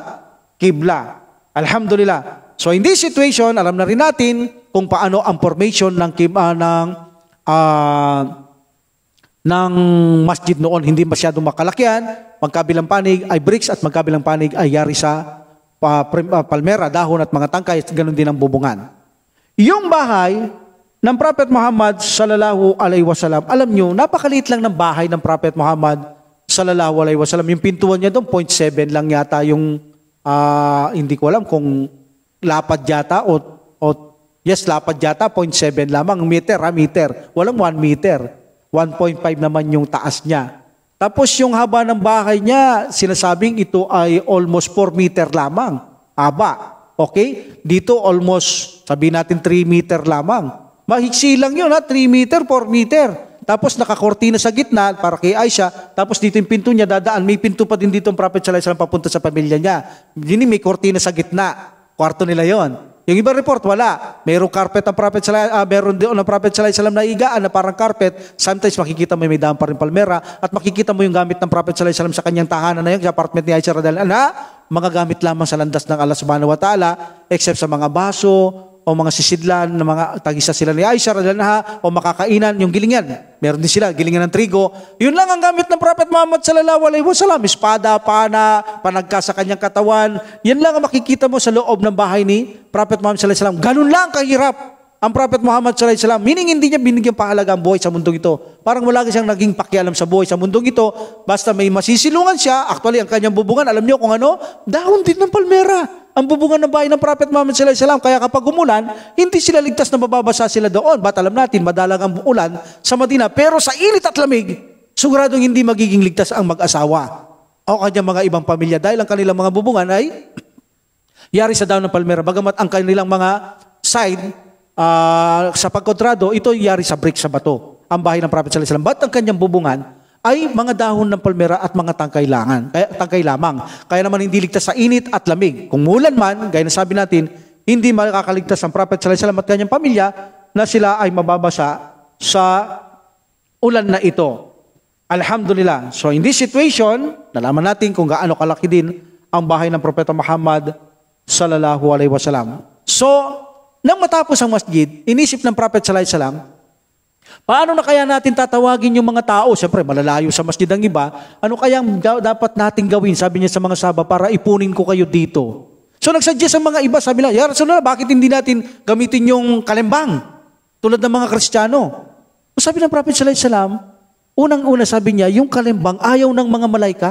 S1: kibla. Alhamdulillah. So in this situation, alam na rin natin kung paano ang formation ng masjid noon. Hindi masyadong makalakyan. Magkabilang panig ay bricks at magkabilang panig ay yari sa palmera, dahon at mga tangkay. Ganun din ang bubungan. Yung bahay ng Prophet Muhammad sallallahu alaihi wasallam, alam nyo, napakaliit lang ng bahay ng Prophet Muhammad sallallahu alaihi wasallam. Yung pintuan niya doon, 0.7 lang yata yung hindi ko alam kung lapad yata yes, lapad yata, 0.7 lamang meter. Walang 1 meter. 1.5 naman yung taas niya. Tapos yung haba ng bahay niya, sinasabing ito ay almost 4 meter lamang. Haba. Okay? Dito almost, sabihin natin 3 meter lamang. Mahiksi lang yun, 3 meter, 4 meter. Tapos nakakortina sa gitna para kay Aisha. Tapos dito yung pinto niya dadaan. May pinto pa din dito ang Prophet sallallahu alaihi wasallam papunta sa pamilya niya. Dini may kortina sa gitna. Kwarto nila yon. Yung ibang report, wala. Mayroong carpet ang Prophet meron din ang Prophet sallallahu alaihi wasallam na igaan na parang carpet. Sometimes makikita mo may daan pa rin palmera at makikita mo yung gamit ng Prophet sallallahu alaihi wasallam sa kanyang tahanan na yun, sa apartment ni Aisha radhiyallahu anha, mga gamit lamang sa landas ng Allah subhanahu wa ta'ala, except sa mga baso o mga sisidlan na mga tagisa sila ni Aisha radhiyallahu anha o makakainan, yung gilingan. Meron din sila, gilingan ng trigo. Yun lang ang gamit ng Prophet Muhammad sallallahu alaihi wasallam. Espada, panagka sa kanyang katawan. Yan lang ang makikita mo sa loob ng bahay ni Prophet Muhammad sallallahu alaihi wasallam. Ganun lang kahirap ang Prophet Muhammad sallallahu alaihi wasallam. Meaning hindi niya binigyan pahalaga ang buhay sa mundong ito. Parang wala siyang naging pakialam sa buhay sa mundong ito. Basta may masisilungan siya. Actually, ang kanyang bubungan, alam niyo kung ano? Dahon din ng palmera. Ang bubungan ng bahay ng Prophet Muhammad sallallahu alaihi wasallam. Kaya kapag umulan, hindi sila ligtas na mababasa sila doon. Ba't alam natin, madalang ang ulan sa Madina. Pero sa init at lamig, siguradong hindi magiging ligtas ang mag-asawa o kanyang mga ibang pamilya dahil ang kanilang mga bubungan ay yari sa dahon ng palmera. Bagamat ang kanilang mga side sa pagkontrado, ito yari sa brick, sa bato. Ang bahay ng Prophet sallallahu alaihi wasallam. Ba't ang kanyang bubungan ay mga dahon ng palmera at mga tangkay lamang. Kaya naman hindi ligtas sa init at lamig. Kung mulan man, gaya na sabi natin, hindi makakaligtas ang Prophet sallallahu alaihi wasallam at kanyang pamilya na sila ay mababasa sa ulan na ito. Alhamdulillah. So in this situation, nalaman natin kung gaano kalaki din ang bahay ng Propeta Muhammad sallallahu alaihi wasallam. So, nang matapos ang masjid, inisip ng Prophet sallallahu alaihi wasallam, paano na kaya natin tatawagin yung mga tao? Siyempre, malalayo sa masjid ang iba. Ano kaya dapat natin gawin? Sabi niya sa mga sahaba, para ipunin ko kayo dito. So nagsuggest ang mga iba, sabi nila, Ya Rasulullah, bakit hindi natin gamitin yung kalembang? Tulad ng mga Kristiyano. Sabi ng Prophet sallallahu alaihi wasallam, unang-una sabi niya, yung kalembang ayaw ng mga malaika.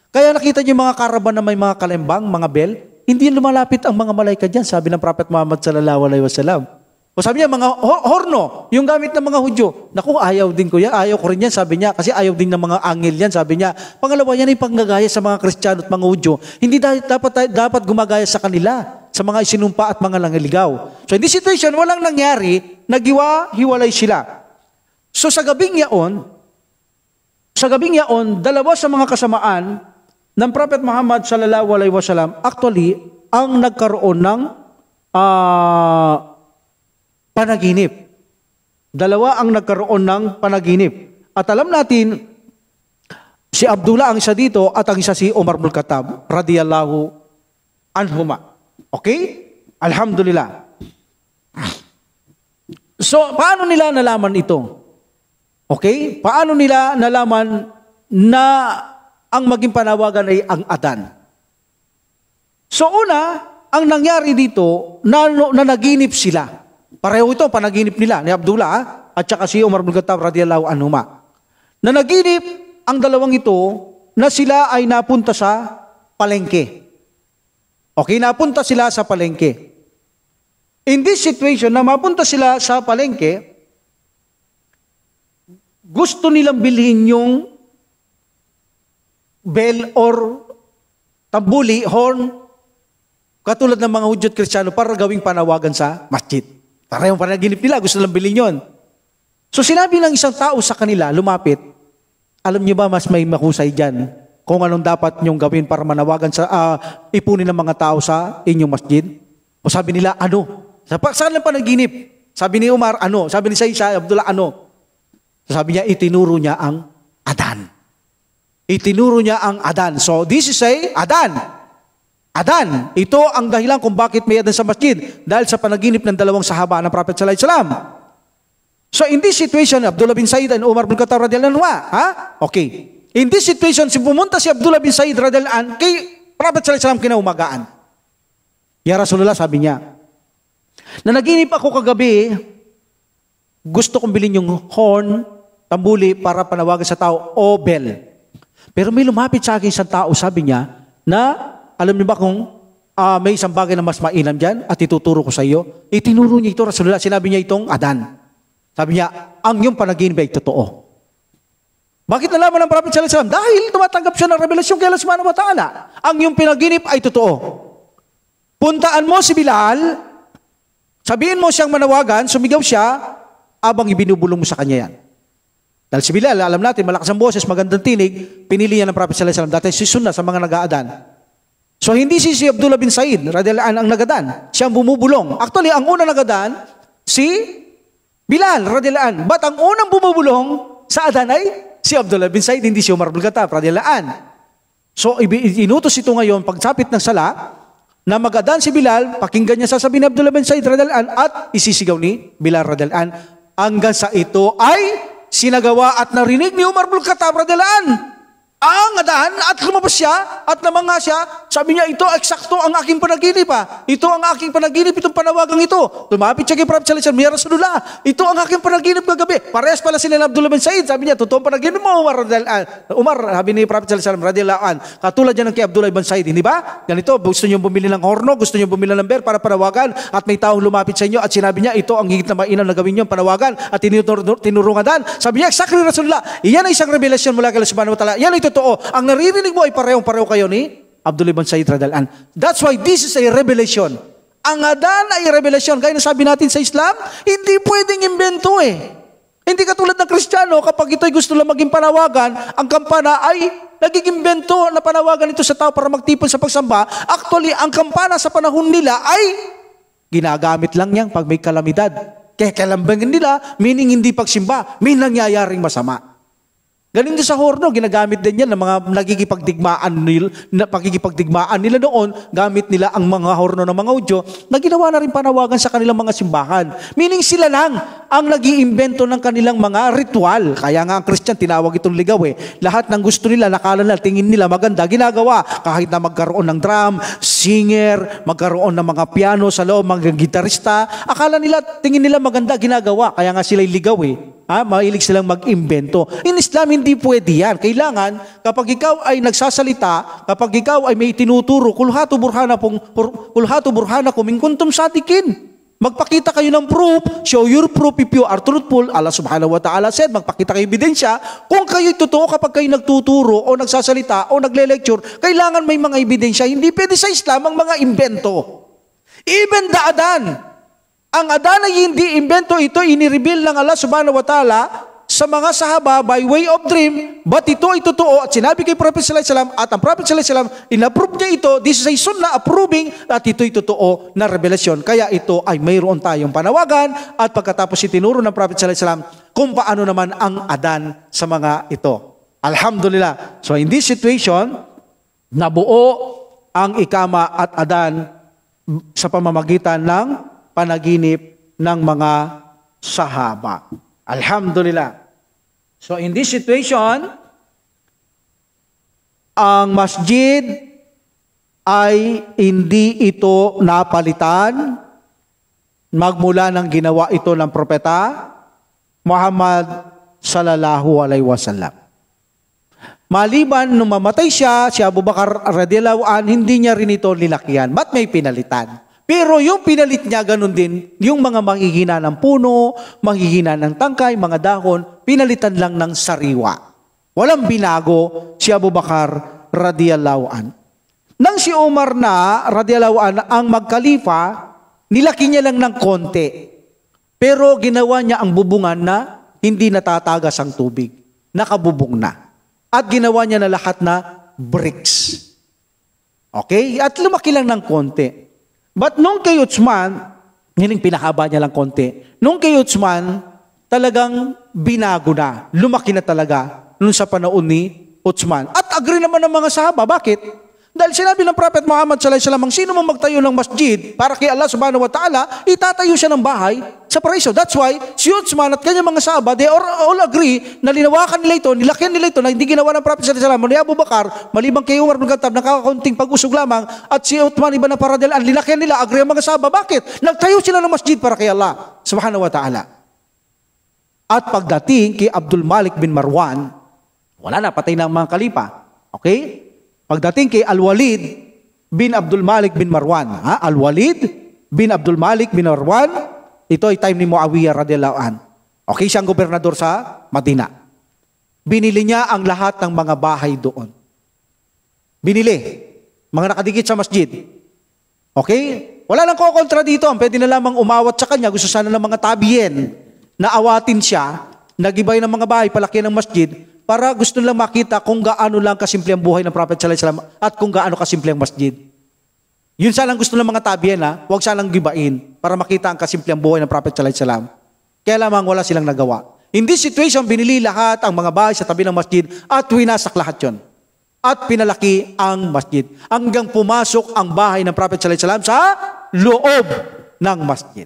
S1: Kaya nakita niyo yung mga karaban na may mga kalembang, mga bell, hindi lumalapit ang mga malaika dyan, sabi ng Prophet Muhammad sallallahu alaihi wasallam. O sabi niya, mga horno, yung gamit ng mga Hudyo. Naku, ayaw din ko yan. Ayaw ko rin yan, sabi niya. Kasi ayaw din ng mga angel yan, sabi niya. Pangalawa, yan ay panggagaya sa mga Kristiyano at mga Hudyo. Hindi dapat gumagaya sa kanila, sa mga isinumpa at mga langiligaw. So in this situation, walang nangyari, naghiwa-hiwalay sila. So sa gabing yaon, dalawa sa mga kasamaan ng Prophet Muhammad sallallahu alaihi wasallam, actually, ang nagkaroon ng panaginip. Dalawa ang nagkaroon ng panaginip. At alam natin, si Abdullah ang isa dito at ang isa si Umar bin Khattab radiyallahu anhuma. Okay? Alhamdulillah. So, paano nila nalaman ito? Okay? Paano nila nalaman na ang maging panawagan ay ang Adan? So, una, ang nangyari dito, nanaginip sila. Pareho ito, panaginip nila ni Abdullah at saka si Umar bin Khattab radiyallahu anhuma. Nanaginip ang dalawang ito na sila ay napunta sa palengke. Okay, napunta sila sa palengke. In this situation, na mapunta sila sa palengke, gusto nilang bilhin yung bell or tambuli, horn, katulad ng mga Hudyo at Kristiyano para gawing panawagan sa masjid. Parehong panaginip nila, gusto nilang bilhin yun. So sinabi ng isang tao sa kanila, lumapit, alam niyo ba mas may mahusay dyan kung anong dapat niyong gawin para manawagan sa ipunin ng mga tao sa inyong masjid? O sabi nila, ano? Saan lang panaginip? Sabi ni Umar, ano? Sabi ni Sayyid Abdullah, ano? Sabi niya, itinuro niya ang Adan. Itinuro niya ang Adan. So, this is Adan. Adan. Ito ang dahilan kung bakit may Adan sa masjid. Dahil sa panaginip ng dalawang sahaba ng Prophet sallallahu alaihi wasallam. So, in this situation, Abdullah bin Said and Umar bin Khattab radhiyallahu anhu, okay. In this situation, pumunta si Abdullah bin Said radhiyallahu anhu kay Prophet sallallahu alaihi wasallam kinaumagaan. Ya Rasulullah, sabi niya, nanaginip ako kagabi, gusto kong bilhin yung horn, tambuli para panawagan sa tao o bell. Pero may lumapit sa akin isang tao, sabi niya, na alam niyo ba kung may isang bagay na mas mainam dyan at ituturo ko sa iyo? Itinuro niya ito, Rasulullah, sinabi niya itong Adan. Sabi niya, ang iyong panaginip ay totoo. Bakit nalaman ng Prophet sallallahu alaihi wasallam? Dahil tumatanggap siya ng revelasyon kay Allah subhanahu wa ta'ala. Ang iyong panaginip ay totoo. Puntaan mo si Bilal, sabihin mo siyang manawagan, sumigaw siya, abang ibinubulong mo sa kanya yan. Dahil si Bilal, alam natin, malakas ang boses, magandang tinig, pinili niya ng Prophet sallallahu alaihi wasallam. Dati si Sunnah sa mga nag-aadan. So hindi si Abdullah bin Said radhiyallahu anhu ang nagadan, siyang bumubulong. Actually, ang unang nagadan, si Bilal radhiyallahu anhu. But ang unang bumubulong sa adan ay si Abdullah bin Said, hindi si Umar bin Khattab radhiyallahu anhu. So inutos ito ngayon, pagsapit ng sala, na mag-adan si Bilal, pakinggan niya sasabihin ni Abdullah bin Said radhiyallahu anhu at isisigaw ni Bilal radhiyallahu anhu. Hanggang sa ito ay sinagawa at narinig ni Umar bin Khattab radhiyallahu anhu ang Adan at lumabas siya at namanga siya. Sabi niya, ito eksakto ang aking panaginip Ito ang aking panaginip, itong panawagang ito. Lumapit siya kay Prophet sallallahu alaihi wasallam, ya Rasulullah, ito ang aking panaginip kagabi. Parehas pala sila ng Abdullah bin Said. Sabi niya, totoo panaginip mo, Umar, sabi ni Prophet sallallahu alaihi wasallam radhiyallahu anhu, katulad yan ng kay Abdullah bin Said, hindi ba? Ganito, gusto niyo bumili ng horno, gusto niyo bumili ng bell para panawagan at may taong lumapit sa inyo at sinabi niya, ito ang higit na mainam na gawin niyo panawagan at tinurungan Dan. Sabi niya, exactly Rasulullah, iyan ay isang revelasyon mula kay Allah subhanahu wa ta'ala. Yan ay totoo. Ang naririnig mo ay parehong-pareho kayo ni Abdullah bin Said radhiyallahu anhu. That's why this is a revelation. Ang Adan ay revelation. Kaya nasabi natin sa Islam, hindi pwedeng imbento Hindi katulad ng Kristiyano, kapag ito'y gusto lang maging panawagan, ang kampana ay nagiging imbento na panawagan ito sa tao para magtipon sa pagsamba. Actually, ang kampana sa panahon nila ay ginagamit lang yan pag may kalamidad. Kaya kalambangin nila, meaning hindi pagsimba, may nangyayaring masama. Ganun din sa horno, ginagamit din yan ng mga pagkikipagdigmaan nila noon, gamit nila ang mga horno ng mga Hudyo na ginawa na rin panawagan sa kanilang mga simbahan. Meaning sila lang ang nag-iimbento ng kanilang mga ritual. Kaya nga ang Christian, tinawag itong ligaw Lahat ng gusto nila, nakala nila, tingin nila maganda, ginagawa. Kahit na magkaroon ng drum, singer, magkaroon ng mga piano sa loob, mga gitarista, akala nila, tingin nila maganda, ginagawa. Kaya nga sila'y ligaw mahilig silang mag-imbento. In Islam, hindi pwede yan. Kailangan, kapag ikaw ay nagsasalita, kapag ikaw ay may tinuturo, kulhatu burhanakum in kuntum sadikin. Magpakita kayo ng proof, show your proof if you are truthful. Allah subhanahu wa ta'ala said, magpakita kayo ebidensya. Kung kayo'y totoo kapag kayo nagtuturo o nagsasalita o nagle-lecture, kailangan may mga ebidensya. Hindi pwede sa Islam ang mga imbento. Even the Adan. Ang Adan ay hindi imbento, ito inireveal ng Allah subhanahu wa ta'ala sa mga sahaba by way of dream, but ito ay totoo at sinabi kay Prophet sallallahu alaihi wasallam at ang Prophet sallallahu alaihi wasallam inapprove niya ito. This is a sunnah approving at ito'y totoo na revelasyon. Kaya ito ay mayroon tayong panawagan at pagkatapos itinuro ng Prophet sallallahu alaihi wasallam kung paano naman ang adan sa mga ito. Alhamdulillah. So in this situation, nabuo ang ikama at adan sa pamamagitan ng panaginip ng mga sahaba. Alhamdulillah. So in this situation, ang masjid ay hindi ito napalitan magmula ng ginawa ito ng propeta Muhammad sallallahu alaihi wasallam. Maliban nung mamatay siya, si Abu Bakar radhiyallahu an, hindi niya rin ito nilakyan. Ba't may pinalitan? Pero yung pinalit niya, ganun din, yung mga manghihina ng puno, manghihina ng tangkay, mga dahon, pinalitan lang ng sariwa. Walang binago si Abu Bakar radhiyallahu an. Nang si Umar na radhiyallahu an ang magkalifa, nilaki niya lang ng konti. Pero ginawa niya ang bubungan na hindi natatagas ang tubig. Nakabubong na. At ginawa niya na lahat na bricks. Okay? At lumaki lang ng konti. But nung kay Uthman, hiling pinahaba niya lang konti. Nung kay Uthman, talagang binago na. Lumaki na talaga nung sa panahon ni Uthman. At agree naman ng mga sahaba. Bakit? Dahil sinabi ng Prophet Muhammad sallallahu alaihi wasallam, ang sino mang magtayo ng masjid para kay Allah subhanahu wa ta'ala, itatayo siya ng bahay sa paraiso. That's why, si Uthman at kanyang mga sahaba, they all agree na linawakan nila ito, nilakyan nila ito, na hindi ginawa ng Prophet sallallahu alaihi wasallam. Ni Abu Bakar, malibang kay Umar bin Khattab, nakakakunting pag-usog lamang, at si Uthman ibn Affan, nilakyan nila, agree ang mga sahaba. Bakit? Nagtayo sila ng masjid para kay Allah subhanahu wa ta'ala. At pagdating kay Abdul Malik bin Marwan, wala na, patay na ang mga kalipa. Okay? Pagdating kay Al-Walid bin Abdul Malik bin Marwan. Al-Walid bin Abdul Malik bin Marwan, ito ay time ni Muawiyah radhiyallahu an. Okay, siyang gobernador sa Madina. Binili niya ang lahat ng mga bahay doon. Binili. Mga nakadikit sa masjid. Okay? Wala nang kukontra dito. Ang pwede na lamang umawat sa kanya. Gusto sana ng mga tabiyen na awatin siya, nagibay ng mga bahay, palaki ng masjid, para gusto lang makita kung gaano lang kasimple ang buhay ng Prophet sallallahu alaihi wasallam at kung gaano kasimple ang masjid. Yun sanang gusto ng mga tabiyen, huwag sanang gibain para makita ang kasimple ang buhay ng Prophet sallallahu alaihi wasallam. Kaya lamang wala silang nagawa. In this situation, binili lahat ang mga bahay sa tabi ng masjid at winasak lahat yun. At pinalaki ang masjid. Hanggang pumasok ang bahay ng Prophet sallallahu alaihi wasallam sa loob ng masjid.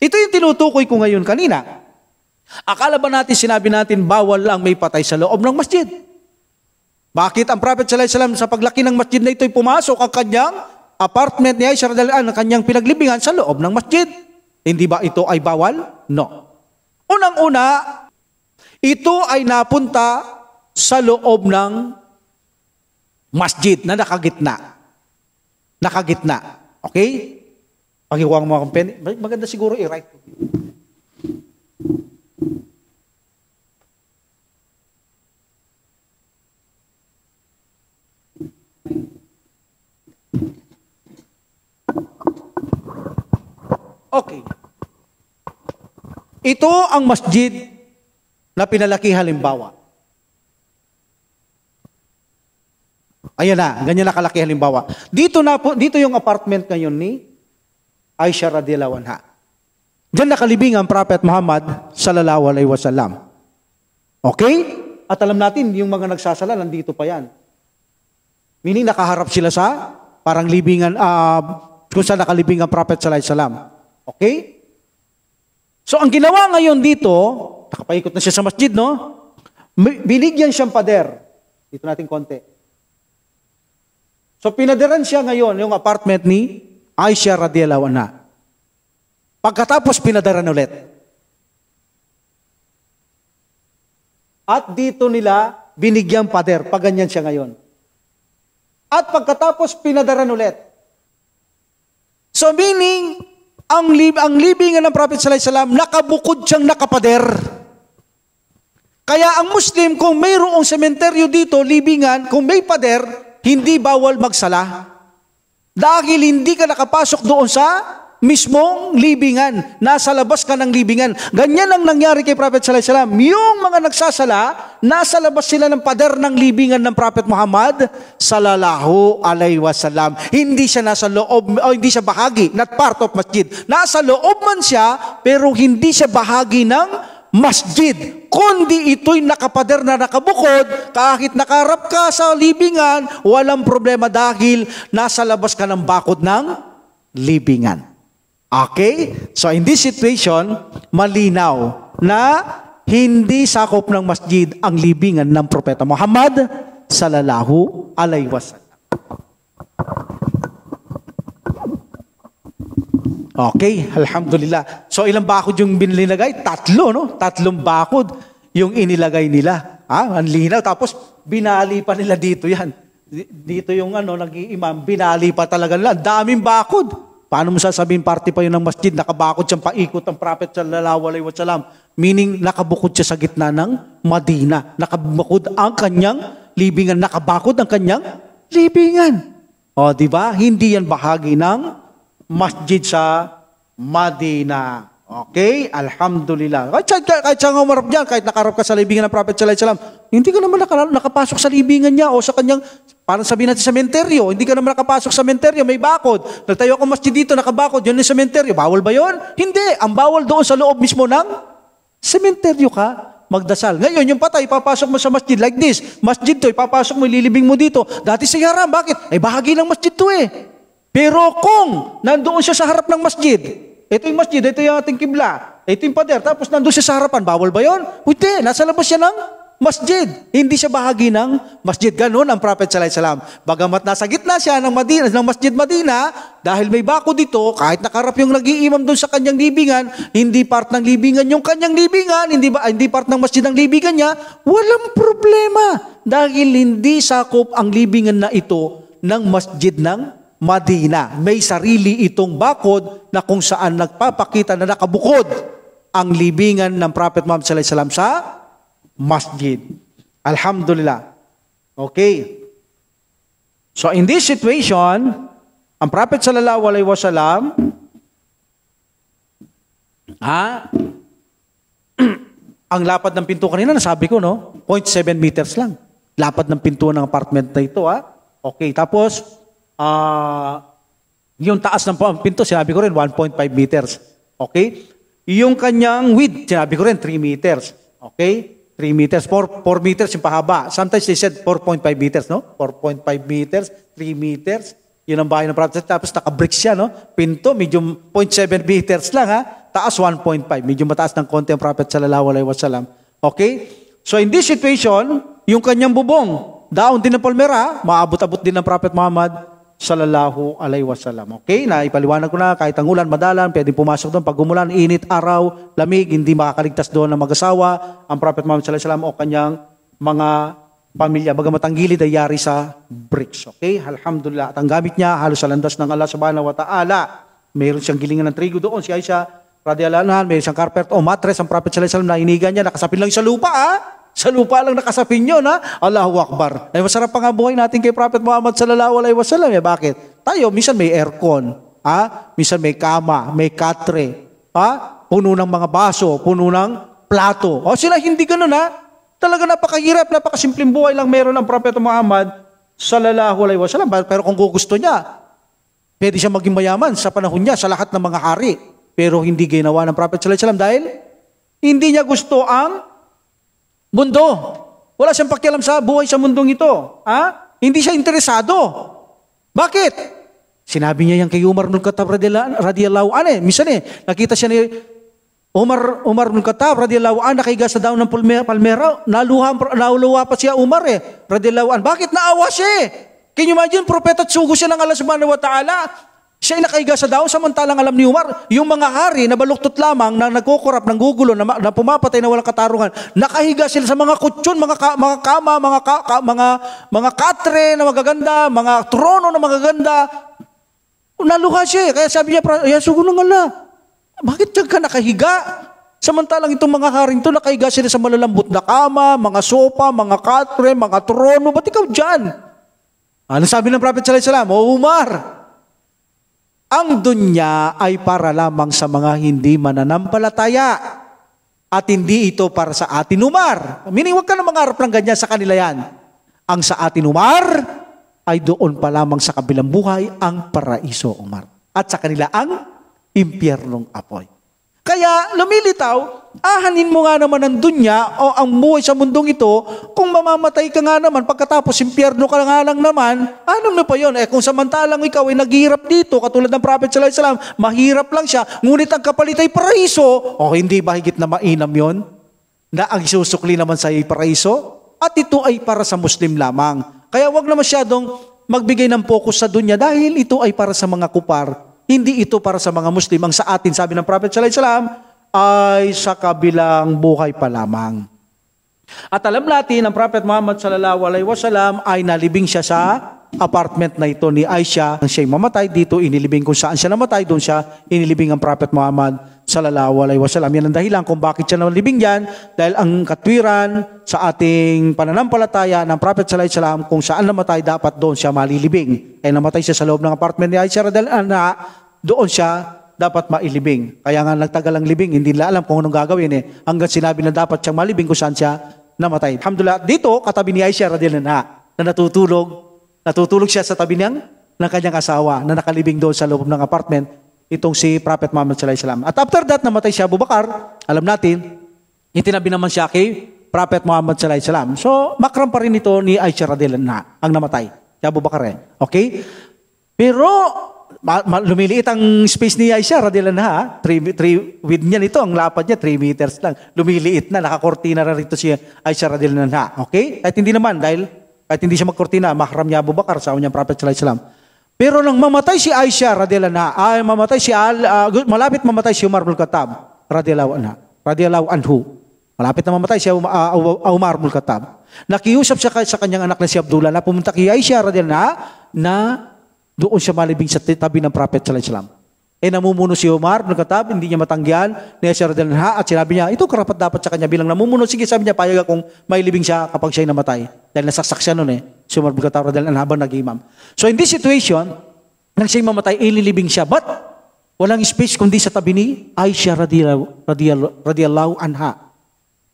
S1: Ito yung tinutukoy ko ngayon kanina. Akala ba natin, sinabi natin, bawal lang may patay sa loob ng masjid? Bakit ang Prophet sallallahu alaihi wasallam sa paglaki ng masjid na ito ay pumasok ang kanyang apartment ni Aisha radhiyallahu anha, ang kanyang pinaglibingan sa loob ng masjid? Hindi ba ito ay bawal? No. Unang-una, ito ay napunta sa loob ng masjid na nakagitna. Nakagitna. Okay? Pag-iwang mga pen, maganda siguro i-write. Okay. Ito ang masjid na pinalaki halimbawa. Ayan na, ganyan na kalaki halimbawa. Dito yung apartment ngayon ni Aisha radhiyallahu anha. Diyan nakalibing ang Prophet Muhammad sallallahu alaihi wasallam. Okay? At alam natin, yung mga nagsasala, nandito pa yan. Meaning, nakaharap sila sa parang libingan, kung saan nakalibing ang Prophet sallallahu alaihi wasallam. Okay? So, ang ginawa ngayon dito, nakapaikot na siya sa masjid, no? Binigyan siyang pader. Dito natin konti. So, pinaderan siya ngayon, yung apartment ni Aisha radhiyallahu anha. Pagkatapos, pinadaran ulit. At dito nila, binigyan pader. Paganyan siya ngayon. At pagkatapos, pinadaran ulit. So, meaning, ang libingan ng Prophet sallallahu alaihi wasallam, nakabukod siyang nakapader. Kaya ang Muslim, kung mayroong sementeryo dito, libingan, kung may pader, hindi bawal magsala. Dahil hindi ka nakapasok doon sa mismong libingan. Nasa labas ka ng libingan. Ganyan ang nangyari kay Prophet sallallahu alaihi wasallam. Yung mga nagsasala, nasa labas sila ng pader ng libingan ng Prophet Muhammad sallallahu alaihi wasallam. Hindi siya nasa loob, o hindi siya bahagi, not part of masjid. Nasa loob man siya, pero hindi siya bahagi ng masjid, kundi ito'y nakapader na nakabukod, kahit nakarap ka sa libingan, walang problema dahil nasa labas ka ng bakod ng libingan. Okay? So in this situation, malinaw na hindi sakop ng masjid ang libingan ng Propeta Muhammad sallallahu alaihi wasallam. Okay, alhamdulillah. So ilang bakod yung binilagay? 3, no? 3 bakod yung inilagay nila. Ang linaw. Tapos binali pa nila dito yan. Dito yung nag-iimam, binali pa talaga nila. Daming bakod. Paano mo sasabihin party pa yun ng masjid? Nakabakod siyang paikot ang Prophet sallallahu alaihi wasallam. Meaning, nakabukod siya sa gitna ng Madina. Nakabukod ang kanyang libingan. Nakabakod ang kanyang libingan. O, di ba? Hindi yan bahagi ng masjid sa Madina. Okay? Alhamdulillah. Kahit siya umarap dyan, kahit nakarap ka sa libingan ng Prophet sallallahu alaihi wasallam, hindi ka naman nakapasok sa libingan niya o sa kanyang, parang sabihin natin sa sementeryo, hindi ka naman nakapasok sa sementeryo, may bakod. Nagtayo ako masjid dito, nakabakod, yun yung sementeryo. Bawal ba yun? Hindi. Ang bawal doon sa loob mismo ng sementeryo ka magdasal. Ngayon, yung patay, papasok mo sa masjid like this. Masjid to, ipapasok mo, ililibing mo dito. Dati sa haram, bakit? Bahagi ng masjid to Pero kung nandoon siya sa harap ng masjid, ito yung masjid, ito yung ating kibla, ito yung pader, tapos nandoon siya sa harapan, bawal ba yun? Hindi, nasa labas siya ng masjid. Hindi siya bahagi ng masjid. Ganun ang Prophet sallallahu alaihi wasallam. Bagamat nasa gitna siya ng Madina, ng Masjid Madina, dahil may bakod dito, kahit nakarap yung nag-iimam doon sa kanyang libingan, hindi part ng libingan yung kanyang libingan, hindi part ng masjid ng libingan niya, walang problema. Dahil hindi sakop ang libingan na ito ng masjid ng Madina. May sarili itong bakod na kung saan nagpapakita na nakabukod ang libingan ng Prophet Muhammad sallallahu alaihi wasallam sa masjid. Alhamdulillah. Okay. So in this situation, ang Prophet sallallahu alaihi wasallam ang lapad ng pinto kanina, nasabi ko, no? 0.7 meters lang. Lapad ng pinto ng apartment na ito, Okay, tapos yung taas ng pinto, sinabi ko rin, 1.5 meters. Okay? Yung kanyang width, sinabi ko rin, 3 meters. Okay? 3 meters, 4 meters yung pahaba. Sometimes they said 4.5 meters, no? 4.5 meters, 3 meters. Yun ang bahay ng Prophet. Tapos naka-bricks siya, no? Pinto, medyo 0.7 meters lang, Taas 1.5. Medyo mataas ng konti ang Prophet sallallahu alaihi wasallam. Okay? So in this situation, yung kanyang bubong, daon din ng palmera, maabot-abot din ng Prophet Muhammad sallallahu alaihi wasallam. Okay? Naipaliwanag ko na, kahit ang ulan, madalan, pwede pumasok doon. Pag umulan, init, araw, lamig, hindi makakaligtas doon ng mag-asawa, ang Prophet Muhammad sallallahu alaihi wasallam o kanyang mga pamilya. Bagamat ang gilid ay yari sa bricks. Okay? Alhamdulillah. At ang gamit niya, halos sa landas ng Allah subhanahu wa ta'ala. Mayroon siyang gilingan ng trigo doon. Si Aisha, radiyallahu anha, mayroon siyang carpet o mattress. Ang Prophet sallallahu alaihi wasallam na inigan niya, nakasapin lang sa lupa, Sa lupa lang nakasapin yun, Allahu Akbar. Ay masarap pa nga buhay natin kay Prophet Muhammad sallallahu alaihi wasallam. Bakit? Tayo, minsan may aircon, minsan may kama, may katre, puno ng mga baso, puno ng plato. Sila hindi ganun, Talaga napakahirap, napakasimpleng buhay lang meron ng Prophet Muhammad sallallahu alaihi wasallam. Pero kung gusto niya, pwede siya maging mayaman sa panahon niya, sa lahat ng mga hari. Pero hindi ginawa ng Prophet sallallahu alaihi wasallam dahil hindi niya gusto ang mundo. Wala siyang pakialam sa buhay sa mundong ito. Hindi siya interesado. Bakit? Sinabi niya yan kay Umar ibn Khattab radiyallahu anhu. Minsan nakita siya ni Umar ibn Khattab radiyallahu anhu nakahiga sa daon ng palmera. Naluha pa siya Umar radiyallahu anhu. Bakit? Naawa siya Can you imagine? Propeta at sugo siya ng Allah subhanahu wa ta'ala. Siya ay nakahiga sa daon, samantalang alam ni Umar, yung mga hari na baluktot lamang, na nagkukurap, nanggugulo, na pumapatay na walang katarungan, nakahiga sila sa mga kutsyon, mga kama, mga katre na magaganda, mga trono na magaganda. Naluha siya. Kaya sabi niya, sugo ng Allah, bakit diyan ka nakahiga? Samantalang itong mga haring ito, nakahiga sila sa malalambot na kama, mga sopa, mga katre, mga trono, ba't ikaw dyan? Ano sabi ng Prophet sallallahu alaihi wasallam? O Umar, Ang dunya ay para lamang sa mga hindi mananampalataya at hindi ito para sa atin umar. Meaning, huwag ka na mangarap ng ganyan sa kanila yan. Ang sa atin umar ay doon pa lamang sa kabilang buhay ang paraiso umar. At sa kanila ang impyernong apoy. Kaya lumilitaw, ahanin mo nga naman ang dunya o ang buhay sa mundong ito, kung mamamatay ka nga naman, pagkatapos impyerno ka nga lang naman, anong na pa yun? Kung samantalang ikaw ay naghihirap dito, katulad ng Prophet sallallahu alaihi wasallam, mahirap lang siya, ngunit ang kapalit ay paraiso, o hindi ba higit na mainam yon? Na ang isusukli naman sa iyo ay paraiso? At ito ay para sa Muslim lamang. Kaya wag na masyadong magbigay ng focus sa dunya dahil ito ay para sa mga kupar. Hindi ito para sa mga Muslim. Ang sa atin, sabi ng Prophet sallallahu alaihi wasallam, ay sa kabilang buhay pa lamang. At alam natin, ang Prophet Muhammad sallallahu alaihi wasallam ay nalibing siya sa apartment na ito ni Aisha. Nang siya'y mamatay, dito inilibing kung saan siya namatay, doon siya inilibing ang Prophet Muhammad sallallahu alaihi wasallam. Yan ang dahilan kung bakit siya nalibing yan, dahil ang katwiran sa ating pananampalataya ng Prophet sallallahu alaihi wasallam, kung saan namatay, dapat doon siya malilibing. Kaya namatay siya sa loob ng apartment ni Aisha radhiyallahu anha, doon siya dapat mailibing. Kaya nga nagtagal ang libing, hindi nila alam kung anong gagawin hanggang sinabi na dapat siyang malibing kung saan siya namatay. Alhamdulillah, dito katabi ni Aisha radhiyallahu anha na natutulog siya sa tabi ng kanyang asawa na nakalibing doon sa loob ng apartment, itong si Prophet Muhammad sallallahu alaihi wasallam. At after that, namatay si Abu Bakar. Alam natin, itinabi naman siya kay Prophet Muhammad sallallahu alaihi wasallam. So, makram pa rin ito ni Aisha radhiyallahu anha ang namatay. Si Abu Bakar Okay? Pero, lumiliit ang space ni Aisha radhiyallahu anha. 3 width niya nito, ang lapad niya 3 meters lang. Lumiliit na, nakakortina na rito si Aisha radhiyallahu anha. Okay? Kahit hindi naman, dahil kahit hindi siya magkortina, mahram niya Abu Bakar sa kanyang Prophet sallallahu alaihi wasallam. Pero nang mamatay si Aisha radhiyallahu anha, malapit mamatay si Umar ibn Khattab radhiyallahu anhu. Malapit na mamatay si Umar ibn Khattab. Nakiusap siya sa kanyang anak na si Abdullah na pumunta kay Aisha radhiyallahu anha na doon siya malibing sa tabi ng Prophet sallallahu alaihi wasallam. Namumuno si Umar ibn Khattab, hindi niya matanggihan ni Aisha radhiyallahu anha at sinabi niya, ito karapat dapat sa kanya bilang namumuno. Sige, sabi niya, payag akong mailibing siya kapag siya'y namatay. Dahil nasaksak siya noon si Umar ibn Khattab radhiyallahu anha habang nag-imam. So in this situation, nang siya'y mamatay, ililibing siya. But walang space kundi sa tabi ni Aisha radhiyallahu anha.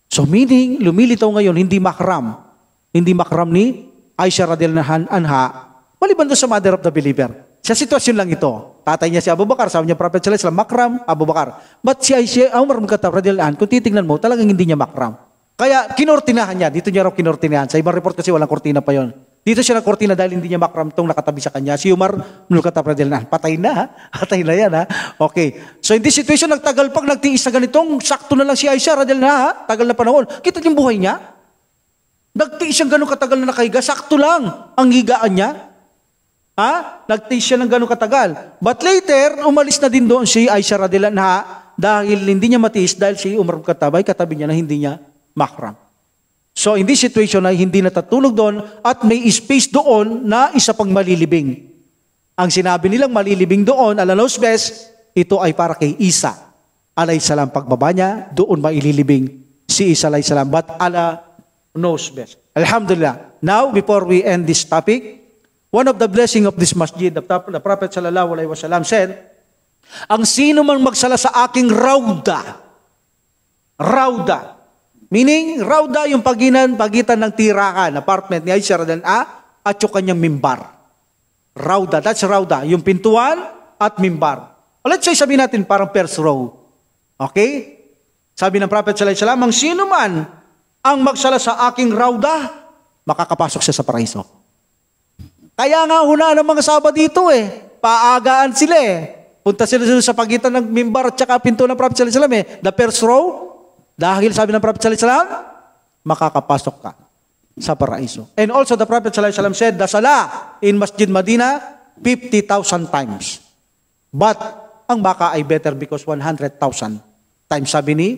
S1: So meaning, lumilitaw ngayon, hindi makram ni Aisha radhiyallahu anha, maliban doon sa mother of the believer. Sa sitwasyon lang ito. Tatay niya si Abu Bakar, sabi niya Prophet sallallahu alaihi wasallam, makram Abu Bakar. But si Aisha, Umar ibn Khattab radhiyallahu anhu, kung titingnan mo, talagang hindi niya makram. Kaya kinortinahan niya, dito niya raw kinortinahan. Sa ibang report kasi walang kortina pa yon. Dito siya nagkortina dahil hindi niya makram itong nakatabi sa kanya. Si Umar ibn Khattab radhiyallahu anhu, patay na yan Okay. So in this situation, nagtagal pag nagtiis na ganitong, sakto na lang si Aisha radhiyallahu anha, tagal na panahon. Kita niyo yung buhay niya? Nagtiis siyang ganong katagal na nakahiga, sakto lang ang higaan niya. Nagtiis siya ng ganong katagal. But later, umalis na din doon si Aisha radhiyallahu anha dahil hindi niya matiis dahil si Umar ibn Khattab ay katabi niya na hindi niya makram. So in this situation ay hindi natatulog doon at may space doon na isa pang malilibing. Ang sinabi nilang malilibing doon, ala knows best, ito ay para kay Isa alayhisalam. Pagbaba niya, doon maililibing si Isa alayhisalam. But ala knows best. Alhamdulillah. Now, before we end this topic, one of the blessing of this masjid, the Prophet sallallahu alaihi wasallam said, ang sino man magsala sa aking rawda, meaning, rawda yung pagitan ng tirakan, apartment ni Aisha radhiyallahu anha at yung kanyang mimbar. Rawda, that's rawda, yung pintuan at mimbar. Let's say, sabihin natin parang first row. Okay? Sabi ng Prophet sallallahu alaihi wasallam, ang sino man ang magsala sa aking rawda, makakapasok siya sa paraiso. Kaya nga una ng mga Saba dito paagaan sila Punta sila sa pagitan ng mimbar at saka pinto ng Prophet sallallahu alaihi wasallam the first row. Dahil sabi ng Prophet sallallahu alaihi wasallam, makakapasok ka sa paraiso. And also the Prophet sallallahu alaihi wasallam said, the salah in Masjid Madinah 50,000 times. But ang baka ay better because 100,000 times, sabi ni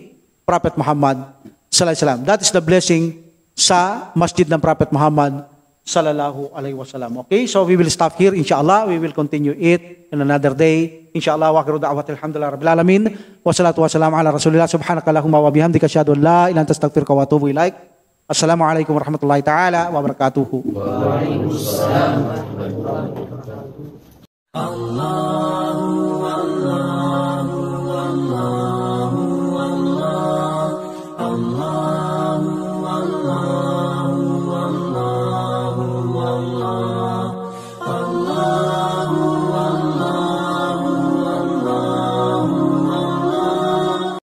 S1: Prophet Muhammad sallallahu alaihi wasallam. That is the blessing sa masjid ng Prophet Muhammad sallallahu alaihi wasallam. Okay, so we will stop here. Inshallah, we will continue it in another day. Inshallah, wa akhiru da'wati alhamdulillah rabbil alamin. Wassalatu wassalamu ala rasulillah. Subhanakallahumma wa bihamdika asyhadu an la ilaha illa anta astaghfiruka wa atubu ilaik. Assalamu alaikum warahmatullahi taala wabarakatuh. Waalaikumsalam warahmatullahi wabarakatuh. Allah